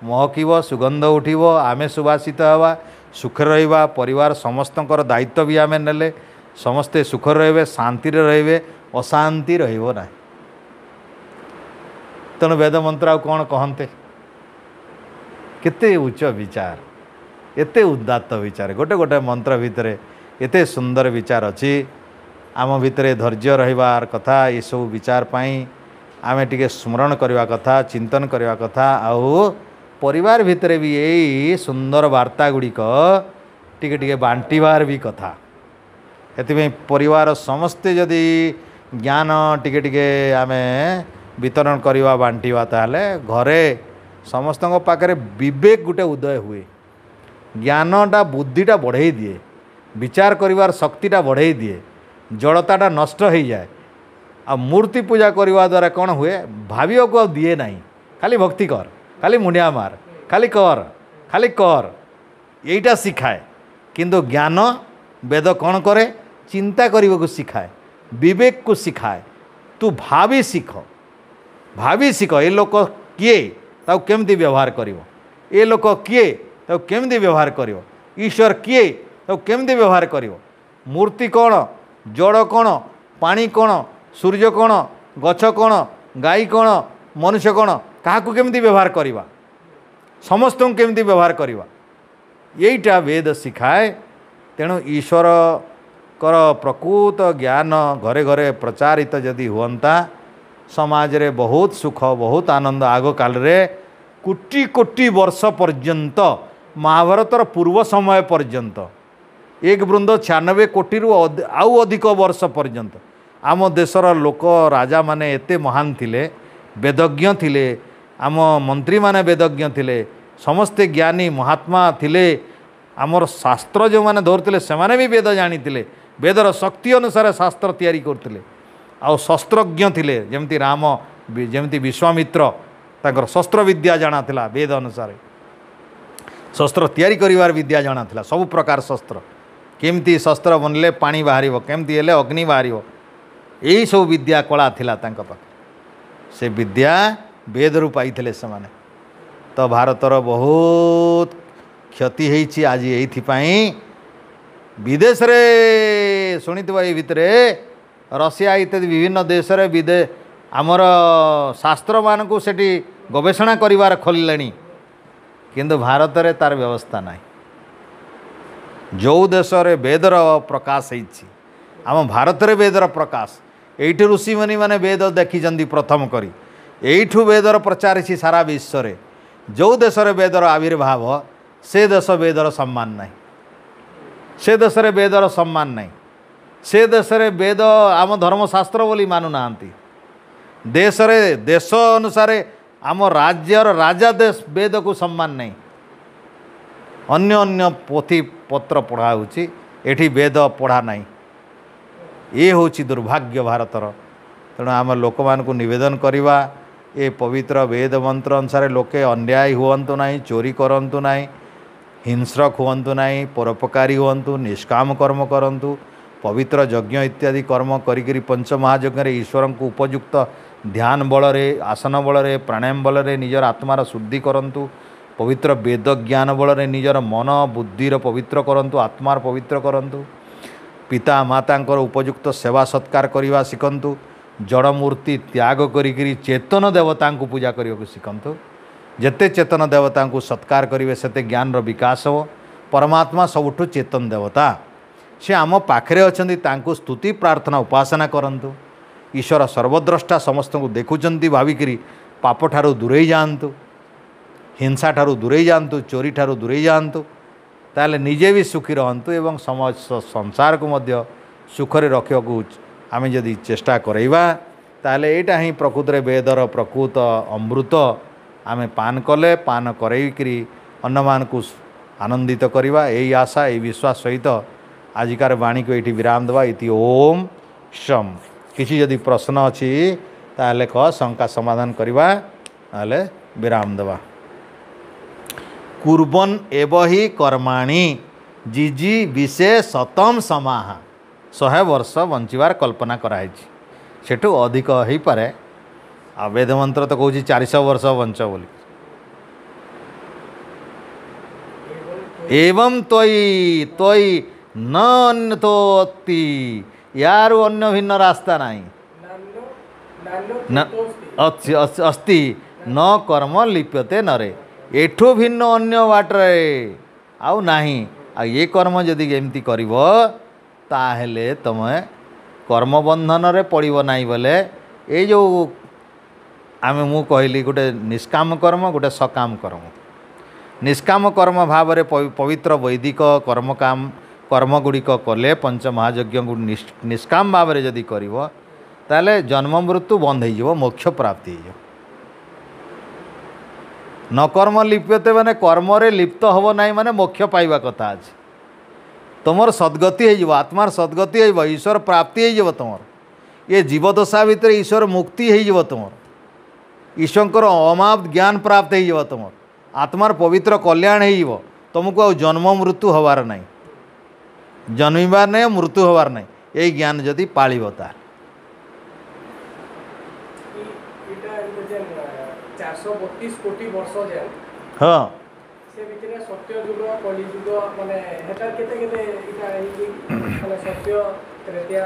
महकिब सुगंध उठिब आमे सुवासित हवा सुख रहिबा परिवार समस्तଙ୍କର दायित्व भी आमे नेले समस्ते सुख रहिबे शांति रहिबे अशांति रहिबो ना तेणु वेद मंत्र आ कौन कहते केते उच्च विचार एते उदात्त विचार गोटे गोटे मंत्र भितर एते सुंदर विचार अच्छी आम भितर धैर्य रहिबार कथा ये सब विचार पाई आमे टिके स्मरण करवा कथा चिंतन करवा कथा आउ परिवार भितर भी यही सुंदर वार्ता गुड़िक टिके टिके बांटिबार भी कथा एथि परिवार समस्ते जदि ज्ञान टिके टिके आमे वितरण करवा बांटिवा ताले घरे समस्त पाखे विवेक गोटे उदय हुए ज्ञानटा बुद्धिटा बढ़े दिए विचार करिवार शक्तिटा बढ़े दिए जड़ताटा नष्ट हो जाए आ मूर्ति पूजा करने द्वारा कौन हुए भावियों को दिए नहीं खाली भक्ति कर खाली मुंडिया मार खाली कर यहीटा शिखाए किंतु ज्ञान वेद कौन करे चिंता करने को सिखाए विवेक को सिखाए तू भावी शिख ये लोक किए ताऊ केमती व्यवहार करिवो ए लोक किए ताऊ केमती व्यवहार करिवो ईश्वर किए ताऊ केमती व्यवहार करिवो मूर्ति कौन जड़ कौन पानी कौन सूर्य कौन गछ कौन गाई कौन मनुष्य कौन क्या केमती व्यवहार करवा समस्त केमती व्यवहार करवा यहीटा वेद शिखाए तेणु ईश्वर कर प्रकृत ज्ञान घरे घरे प्रचारित जदि हुअंता समाज रे बहुत सुख बहुत आनंद आग काल रे कोटि कोटि वर्ष पर्यंत महाभारतर पूर्व समय पर्यंत एक वृंद 96 कोटी आउ अधिक वर्ष पर्यंत आम देशर लोक राजा माने एते महान थिले वेदज्ञ थिले आम मंत्री माने वेदज्ञ थिले समस्ते ज्ञानी महात्मा थिले आमर शास्त्र जो माने धरते से माने भी वेद जानी वेदर शक्ति अनुसार शास्त्र तैयारी करते आउ शस्त्रज्ञ थिले जमती राम जमती विश्वामित्र ताकर शस्त्र विद्या जाना थिला वेद अनुसार शस्त्र तैयारी करिवार विद्या जाना थिला सब प्रकार शस्त्र केमती शस्त्र बनले पानी बाहर केमती हेले अग्नि बाहर यही सब विद्या कला थिला तांका पाखे से विद्या वेद रु पाइथिले से माने तो भारतर बहुत क्षति होईछि आज एइथिपाई विदेश रे शुणिथिबा ए भितरे रशिया इत्यादि विभिन्न देश रे विदेश आमर शास्त्र मान को सेठी गवेषणा करिवार खोलिलेनी किंतु भारत रे तार व्यवस्था नाही जो देश रे वेदर प्रकाश होईछि आम भारत रे वेदर प्रकाश एइठु ऋषि मुनि माने वेद देखिचंदी प्रथम करी एइठु वेदर प्रचार छी सारा विश्व रे जो देश रे वेदर आविर्भाव से देश वेदर सम्मान नाही से देश रे वेदर सम्मान नाही से देश रे वेद आम धर्मशास्त्र बोली मानु नांती देश रे देश अनुसार आम राज्यर राजा देश वेद को सम्मान नहीं अन्य अन्य पोथी पत्र पढ़ा होची एठी वेद पढ़ा नहीं ये होची दुर्भाग्य भारतर तेणु आम लोक मान को निवेदन करवा ये पवित्र वेद मंत्र अनुसार लोके अन्याय हुअंतु नहीं चोरी करंतु नहीं हिंस्रक हुअंतु नहीं परोपकारी हुअंतु निष्काम कर्म करंतु पवित्र यज्ञ इत्यादि कर्म करी पंचमहायज्ञ ईश्वर को उपयुक्त ध्यान बल आसन बल प्राणायाम बल निजर आत्मार शुद्धि करंतु पवित्र वेद ज्ञान बल निजर मन बुद्धिर पवित्र करंतु आत्मार पवित्र करंतु पिता मातांकर उपयुक्त सेवा सत्कार करवा शिखंतु जड़ मूर्ति त्याग करी चेतन देवता को पूजा करने को शिखंतु जेते चेतन देवता को सत्कार करेंगे सेते ज्ञान विकास हो परमात्मा सबुठु चेतन देवता से आम पाखरे अछंती तांको स्तुति प्रार्थना उपासना करंतु ईश्वर सर्वद्रष्टा समस्त को देखुचंती भाविकी पाप ठारू दूरे जातु हिंसा ठारू दूरे जातु चोरी ठारू दूरे जातु ताले निजे भी सुखी रहंतु एवं समाज संसार को मध्य सुखरे रखा आम जदि चेष्टा करवा ताले एटा ही प्रकृत रे वेदर प्रकृत अमृत आमे पान कले पान करैकरी अन्न मान को आनंदित करवा यही आशा यही विश्वास सहित आजिकार वाणी को ये विराम देवा इति ओम शम किसी जदि प्रश्न अच्छी ताले कह शंका समाधान करवा ताले विराम देवा कुर्बन एव ही कर्माणि जिजी विशेष शतम समाह 100 वर्ष बंचार कल्पना कराई सेठू अधिक हो पारे आ वेद मंत्र तो कौच 400 वर्ष बंच बोली एवं त्वयि त्वयि न अन्य तो अति यार अन्य भिन्न रास्ता नहीं न अस्ति न कर्म लिप्यते नरे एठो भिन्न अन्य बाटरे आउ नाही आ ये कर्म जदि एमती करिव ताहेले तमे कर्म बंधन रे पड़िबो नाही बोले ए जो आमे मु कहली गोटे निष्काम कर्म गोटे सकाम कर्म निष्काम कर्म भाव रे पवित्र वैदिक कर्म गुड़िक कले पंचमहायज्ञ निष्काम भाव रे जदि करिव ताले जन्म मृत्यु बंद हो मोक्ष प्राप्ति हो न कर्म लिप्यते माने कर्म रे लिप्त हब नहीं माने मोक्ष पाइबा कथा अछि तुमर सद्गति हो आत्मार सद्गति हो ईश्वर प्राप्ति हो तुमर ये जीवदशा भितर ईश्वर मुक्ति हो तुमर ईश्वर अमाप ज्ञान प्राप्त हो तुमर आत्मार पवित्र कल्याण हो तुमको आ जन्म मृत्यु हबार नहीं जन्मिबार नहीं मृत्यु हबार नहीं यही ज्ञान जदि पालिब तार 432 कोटी वर्ष जाए हाँ से भितर सत्य जुग कली जुग माने हेता केते केते इटा माने सत्य त्रेता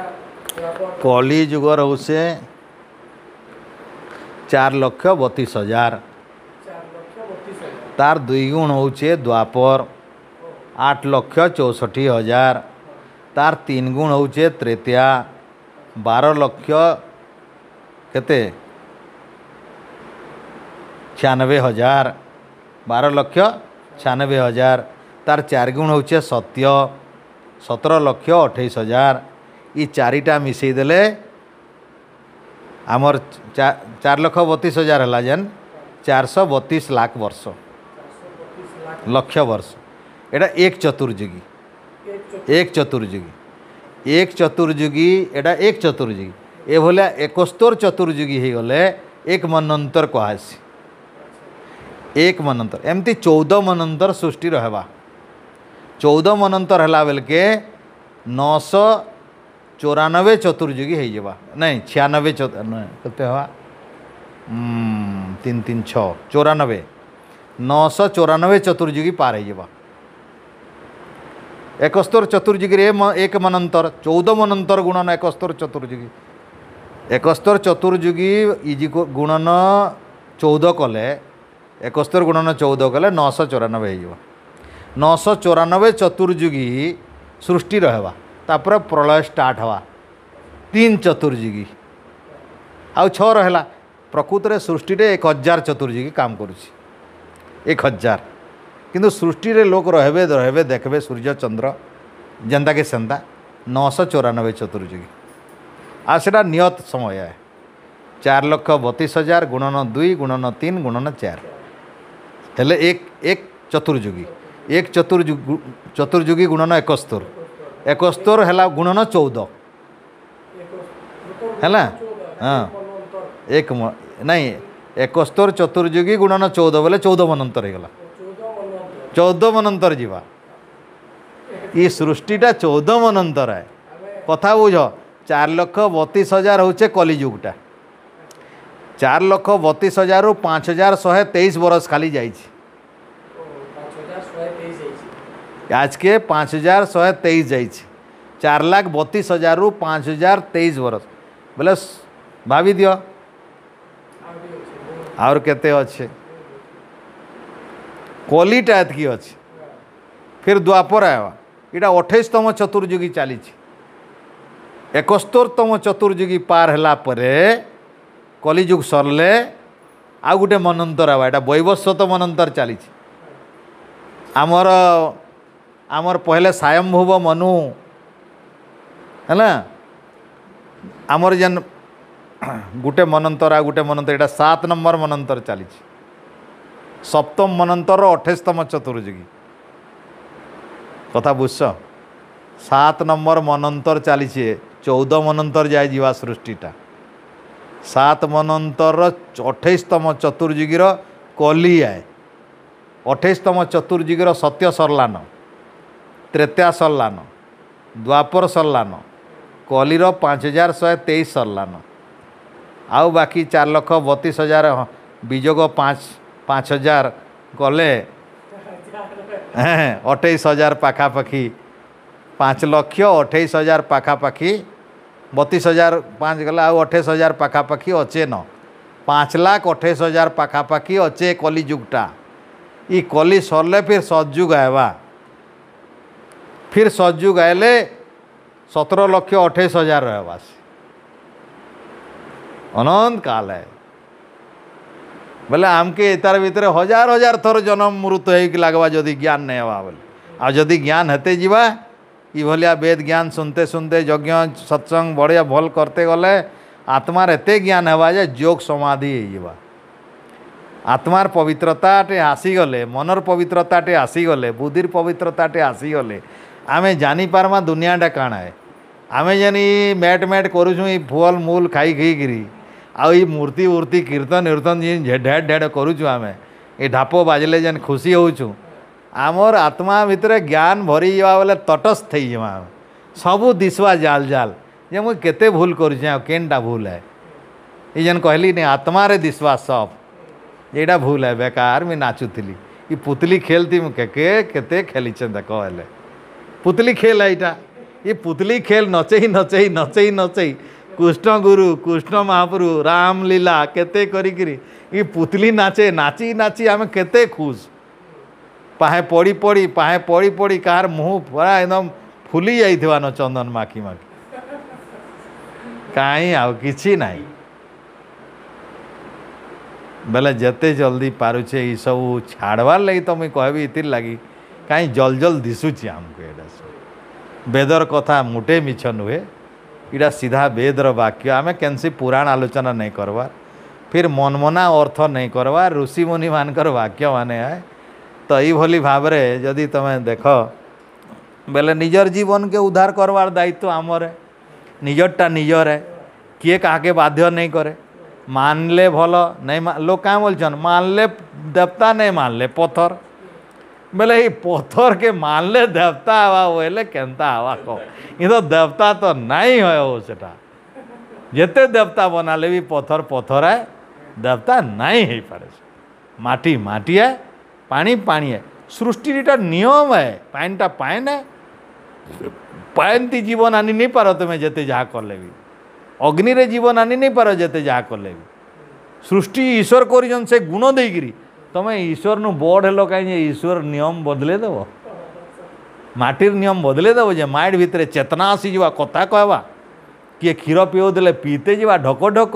द्वापर कली जुग रहउसे 4,32,000 तार दुई गुण होचे द्वापर 8,64,000 तार तीन गुण होचे त्रेता 12 लक्ष केते 96,000 12,96,000 तार चार गुण होचे सत्य 17,28,000 ये चारिटा मिसई देले आमर 4,32,000 है जेन 432 लाख वर्ष लक्ष वर्ष एटा एक चतुर्युगी एक चतुर्युगी एटा एक चतुर्युगी ए भलिया 71 चतुर्युगी हो गले एक मनंतर कहासी एक मनंतर एमती 14 मनंतर सृष्टि रहबा 14 मनंतर है बेल के 994 चतुर्युगी हो जावा नहीं 96 कते हवा 3 3 6 94 994 चतुर्युगी पार हो जावा 71 चतुर्युगी एक मनंतर 14 मनंतर गुणन 71 चतुर्युगी 71 चतुर्युगी इजी गुणन 14 कले 71 गुणन 14 कले 994 हो 994 चतुर्युगी सृष्टि रहबा तापर प्रलय स्टार्ट हवा 3 चतुर्युगी आउ 6 रहला प्रकृत रे सृष्टि रे 1000 चतुर्युगी काम करुछि 1000 किंतु सृष्टि रे लोक रहबे देखबे सूर्य चंद्र जेंता के सेंता 994 चतुर्युगी आ सेटा नियत समय है 4,32,000 गुणन 2 गुणन 3 गुणन 4 हेले एक चतुर्युगी एक चतुर्युगी गुणन 71 है गुणन 14 है हाँ एक नहीं 71 चतुर्युगी गुणन 14 बोले 14 मनंतर होगा 14 मनंतर जीवा ये सृष्टिटा 14 मनंतर है कथा बुझ 4,32,000 होचे कलिजुगटा 4,32,000 रु 5,123 बरस खाली जाइए आज के 5,123 जाइए 4,32,000 रु 5,023 बरस बोले भावी दियो और केते अच्छे कलिटा एतकी अच्छे फिर द्वापर आवा इटा 28तम चतुर्युगी चली 71तम चतुर्युगी पार है परे कलिजुग सरले आ गोटे मनंतर आवा एटा वैवस्वत मनंतर चली आमर आमर पहले स्वयंभुव मनु है आमर जेन गोटे मनंतर आ गोटे मनंतर एटा 7 नंबर मनंतर चली सप्तम मनंतर 28तम चतुर्युगी कथा बुझ 7 नंबर मनंतर चली 14 मनंतर जाए जीवा सृष्टिटा 7 मनंतर 28तम चतुर्युगीर कली आए 28तम चतुर्युगीर सत्य सरलान त्रेता सरलान द्वापर सरलान कलीर 5,123 सरलान आउ बाकी 4,32,000 विजोग 5,000 कले 28,000 पाखापाखि 5,28,000 पाखापाखि 32,000 5 गला 28,000 पाखापाखि अच्छे न 5,28,000 पाखापाखि अच्छे कली जुगटा ई कली सरले फिर सतजुग आएबा फिर सतजुग आएले 17,28,000 रहबा अनंत काल है बोले आमके तार भितर हजार हजार थर जन्म मृत्यु हो लगवा जदि ज्ञान नहीं हवा बोले आ जदि ज्ञान हेते जीवा ई भलिया वेद ज्ञान सुनते सुनते यज्ञ सत्संग बढ़िया भल करते गले आत्मार एते ज्ञान हवा जे जोग समाधि हो आत्मार पवित्रताटे आसीगले मनर पवित्रताटे आसीगले बुद्धिर पवित्रताटे आसीगले आमे जानी पारमा दुनियाटा काଣା है आमे जेनी मैट मैट करूँ ई फल मूल खाई खाई आई मूर्ति मूर्ति कीर्तन कीर्तन जी ढेड ढेड करूँ आमे ये ढाप बाजले जेन खुशी होचु आमर आत्मा भितर ज्ञान भरी जावा बोले तटस्थ थी जावा सबू दिशवा जाल जाल जे मुझे केते भूल करूँ केनटा भूल है ये जेन कहली नहीं आत्मा रे दिशवा सब येटा भूल है बेकार मैं नाचुली ये पुतली खेलती मुझे केते खेली देख हेले पुतली खेल है यहाँ ये पुतली खेल नचई नचई नचई नचई कृष्ण गुरु कृष्ण महाप्रभु राम लीला केते करी ये पुतली नाचे नाची नाची आम केते खुश पाहे पड़ी पड़ी पाहे पड़ी पड़ी कार मुँह पूरा एकदम फुली जाइथिबा न चंदन माखी माखी कहीं आउ किछि नाही बेले जेते जल्दी पारुछे ये सब छाड़वार लगी तो मुझे कहबी इतिर लगी कहीं जल जल दिशुची आमको एटा वेदर कथा मुटे मिछ नुहे इटा सीधा वेदर वाक्य आमे केनसी पुराण आलोचना नहीं करवार फिर मनमना अर्थ नहीं करवार ऋषि मुनि मानकर वाक्य माने है तो ये भाव में जदि तुम्हें देख बेले निजर जीवन के उद्धार करवार दायित्व आमर है निजरटा निजर है किए काके बाध्य नहीं करे मानले भल नहीं लोग क्या बोलछन मानले देवता नहीं मानले पत्थर बोले ये पत्थर के मानले देवता आवा बोले केनता आवा कह ये तो देवता तो नहीं हो सेटा जेते देवता बनाले भी पत्थर पत्थर है देवता नहीं हो पारे माटी माटी है पानी पानी है सृष्टिटा नियम है पानीटा पान है पान ती जीवन आनी नहीं पार तुम्हें जेते जहाँ कले भी अग्नि रे जीवन आनी नहीं पार जेते जहाँ कले भी सृष्टि ईश्वर कर से गुण देकरी तुम्हें ईश्वर नु बड़ हेलो कहीं ईश्वर नियम बदले देव माटिर नियम बदले देव जे माइट भितर चेतना आसी जा कथा कहवा किए क्षीर पीओ देले पीते जा ढक ढक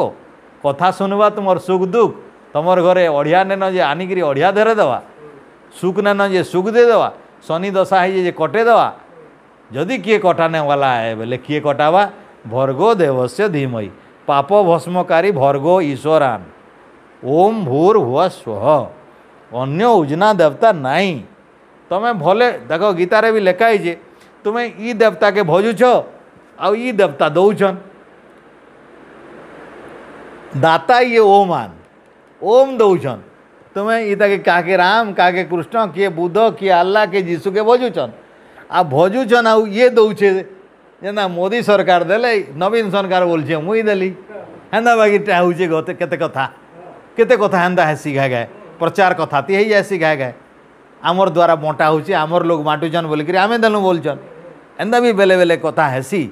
कथा सुनवा तुम सुख दुख तुमर घरे अढ़िया नेन जे आनिकी अढ़िया धरे देवा सुख नेन जे सुख दे देवा शनि दशा है जे कटे देवा जदि किए कटाने वाला है बोले किए कटावा भर्गो देवस्य धीमहि पाप भस्मकारी भर्गो ईश्वरान ओम भूर्भुवः स्वः अन्य उजना देवता नहीं तुम्हें भले देख गीतारे भी लेखाई जे तुम्हें ई देवता के भजुछ आ ई देवता दौछन दाता ये ओमान ओम दौछन तुम्हें ई ताके काके राम काके कृष्ण किए बुद्ध किए अल्लाह के जीसु के भजुछन आ भजुछन आ ये दौछे जेना मोदी सरकार देले नवीन सरकार बोलछे मुई देली हेंदा बाकी टाहुचे गते केते कथा हेंदा है सिखा गए प्रचार कथा ती है सिखा गए आमर द्वारा बंटा होची आमर लोग बांटुचन बोलिक आमे देलु बोलचन एंदा भी बेले बेले कथा हेसी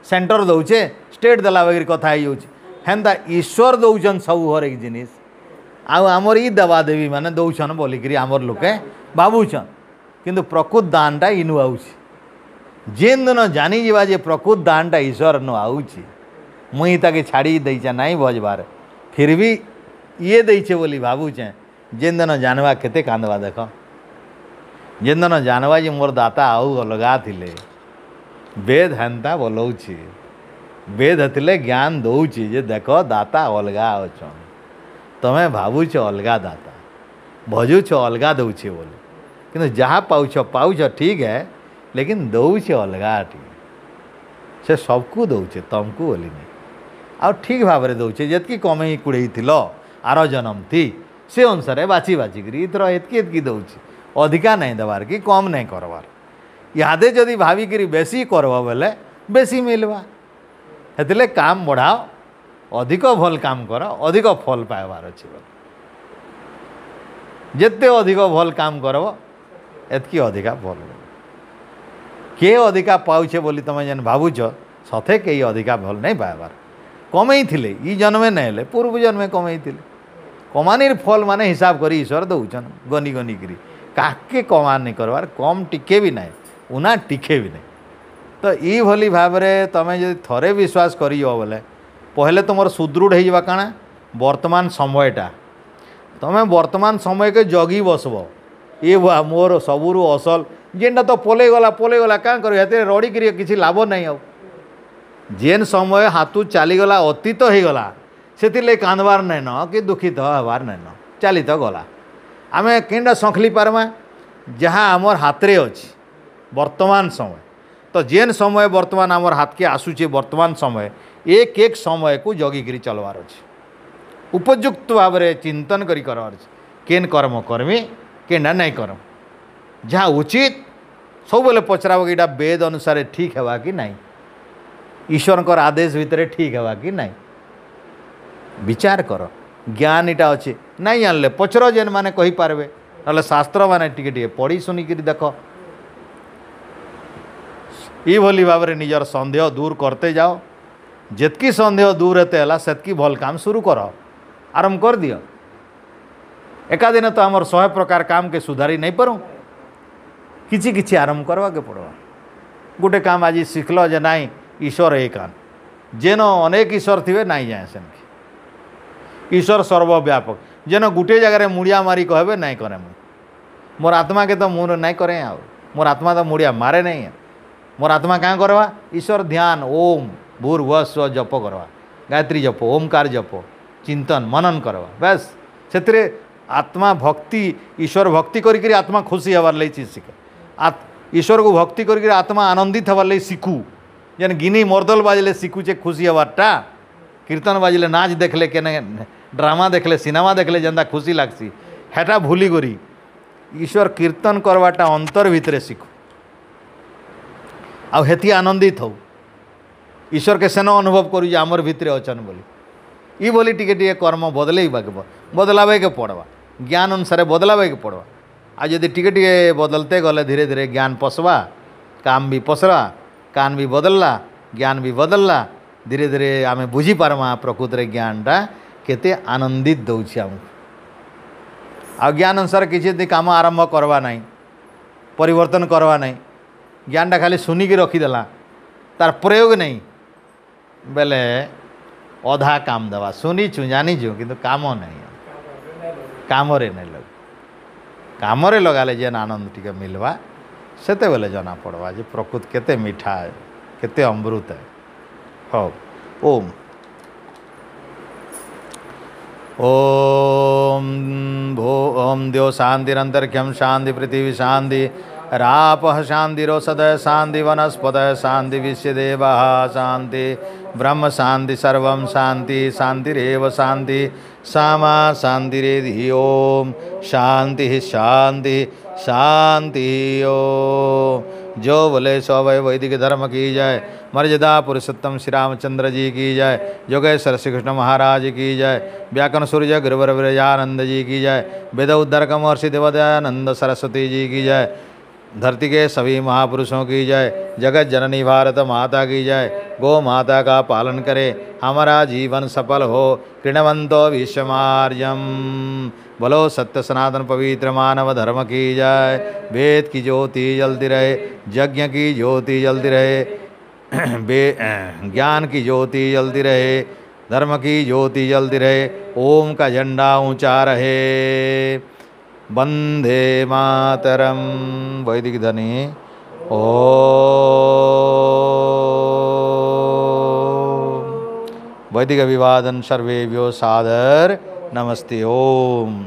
सेंटर दौचे स्टेट देला वगैरह कथा ही होची हेंदा ईश्वर दौचन सब हर एक जिनिस आमर ई देवा देवी माने दौचन बोलिक आमर लोके भावुचन किंतु प्रकृत दानटा इनु आउची जेन दिन जानी जीवा जे प्रकृत दानटा ईश्वर नु आउची मुई ताके छाड़ी देइचा नहीं भजबार फिर भी ये देइछे बोली भावुचे जेन दिन जानवा केते कांदवा देख जेन दिन जानवा जे मोर दाता आउ अलगा थिले वेद हेन्ता बोलौछि वेद हेतिले ज्ञान दौछि जे देख दाता अलगा अछन तमें भावुछ अलगा दाता भजुछ अलगा दौछि बोले किंतु जहाँ पाउछ पाउछ ठीक है लेकिन दौछ अलगा ठीक से सबको दौचे तुमको बोली नहीं आ ठीक भाव में दौचे जितकी कमे कुड़े थिल आर जन्म थी से अनुसार बाची बाचिकी इथर एतकी एतकी दौची अधिका नहीं देवार कि कम नहीं करवार इहादे जदि भाविकी बेसी करब बेले बेसी मिलवा हेतिले काम बढ़ाओ अधिक भल काम कर अधिक फल पाइबार अच्छे जिते अधिक भल काम करब एतकी अधिका भल किए अधिका पाउछे बोली तुम जेन भावुच सथे कई अधिका भल नहीं पाइबार कमई थिले ई जन्मे नहीं हेले पूर्व जन्मे कमई थिले कमानीर फल माने हिसाब करी ईश्वर दौन गनी गनी करी काके कमान नहीं करवार कम टिके भी नहीं उना टिके भी नहीं तो ई भली भाव में तुम जो थरे विश्वास करी बोले पहले तुम सुदृढ़ हो काना वर्तमान समयटा तुम वर्तमान समय के जगी बसब ये मोर सबुरु असल जेनटा तो पलैगला क्या कर रड़ी कर किसी लाभ नहीं आउ जेन समय हाथू चलीगला अतीत हो गला से कांदबार नहीं न कि दुखित हबार नहीं न चली तो गला आम केनटा संखली पार्मा जहाँ आमर हाथ रे अच्छी वर्तमान समय तो जेन समय वर्तमान आमर हाथ के आसूचे वर्तमान समय एक एक समय को जगिकी चलवार अच्छे उपयुक्त भाव में चिंतन करी करवार अच्छे केन कर्म कर्मी केना नहीं कर्म जहाँ उचित सब बेले पचराब कि वेद अनुसार ठीक है कि नहीं ईश्वर आदेश भितर ठीक है कि नहीं विचार कर ज्ञान इटा अच्छे नहीं जानले पचर जेन माने कही पारबे ना शास्त्र माने टिके टिके पढ़ी सुनिक देख ये भली भाव में निजर संदेह दूर करते जाओ जितकी संदेह दूर होते है सेतकी भल काम शुरू कर आरंभ कर दियो एका दिन तो आमर 100 प्रकार काम के सुधारी नहीं पारूँ किछि किछि आरंभ करवा के पड़वा गोटे काम आज शिखल जे नाई ईश्वर एक आन जेन अनेक ईश्वर थे नाई जाए सेनकी ईश्वर सर्वव्यापक जेन गोटे जगार मुड़िया मारी कहबे नहीं करे मोर आत्मा के तो मुँह नहीं करे आ मोर आत्मा तो मुड़िया मारे नहीं है मोर आत्मा क्या करवा ईश्वर ध्यान ओम भूर्भुवः जप करवा गायत्री जप ओमकार जप चिंतन मनन करवा बस से आत्मा भक्ति ईश्वर भक्ति करी आत्मा खुशी हबार लई चीज शिखे ईश्वर को भक्ति करी आत्मा आनंदित हबार लई शिखू जेन गिनी मर्दल बाजले शिखुचे खुशी हबारटा कीर्तन बाजले नाच देखले केने ड्रामा देखले सिनेमा देखले जेनता खुशी लागसी हेटा भूली करी ईश्वर कीर्तन करवाटा अंतर भितरे शिखू आ हेती आनंदित हो ईश्वर के सेन अनुभव करू आमर भितरे अचन बोली ई बोली टिके टिके कर्म बदलावे के पड़वा ज्ञान अनुसार बदलावे के पड़वा आज यदि टिके टिके बदलते गले धीरे धीरे ज्ञान पसवा काम भी पसरा कान भी बदलला ज्ञान भी बदलला धीरे धीरे आम बुझी पारमा प्रकृत रे ज्ञानटा केते आनंदित दौछि आमको आ ज्ञान अनुसार किसी काम आरंभ करवा नहीं परिवर्तन करवा नहीं ज्ञानटा खाली सुनिकी रखीदेला तार प्रयोग नहीं बेले अधा काम देवा शुनीचु जानीचु किंतु काम नहीं काम रे नहीं लग काम रे लगाले जेन आनंद टिके मिलवा सेते बेले जना पड़वा जे प्रकृति केते मीठा है केते अमृत है हो ओम ओम भो ओम द्यो शांतिरंतरिक्षम शांति पृथ्वी शांति रापः शांतिरोषधः शांति वनस्पतः शांति विश्वदेवः शांति ब्रह्म शांति सर्वं शांति शांतिरेव शांति सामा शांतिरेधि ओम शांति शांति शांति ओम जो बोले सो वै वैदिक धर्म की जय मर्यादा पुरुषोत्तम श्री रामचंद्र जी की जय योगेश्वर श्री कृष्ण महाराज की जय व्याकरण सूर्य गुरुवर विरजानंद जी की जय वेद उद्धारक महर्षि देवदयानंद सरस्वती जी की जय धरती के सभी महापुरुषों की जय जगत जननी भारत माता की जय गौ माता का पालन करे हमारा जीवन सफल हो कृणवंतो विश्वमार्यम बोलो सत्य सनातन पवित्र मानव धर्म की जय वेद की ज्योति जलती रहे यज्ञ की ज्योति जलती रहे ज्ञान की ज्योति जलती रहे धर्म की ज्योति जलती रहे ओम का झंडा ऊंचा रहे वंदे मातरम वैदिक ध्वनि ओ वैदिक अभिवादन सर्वेभ्यो सादर नमस्ते ओम।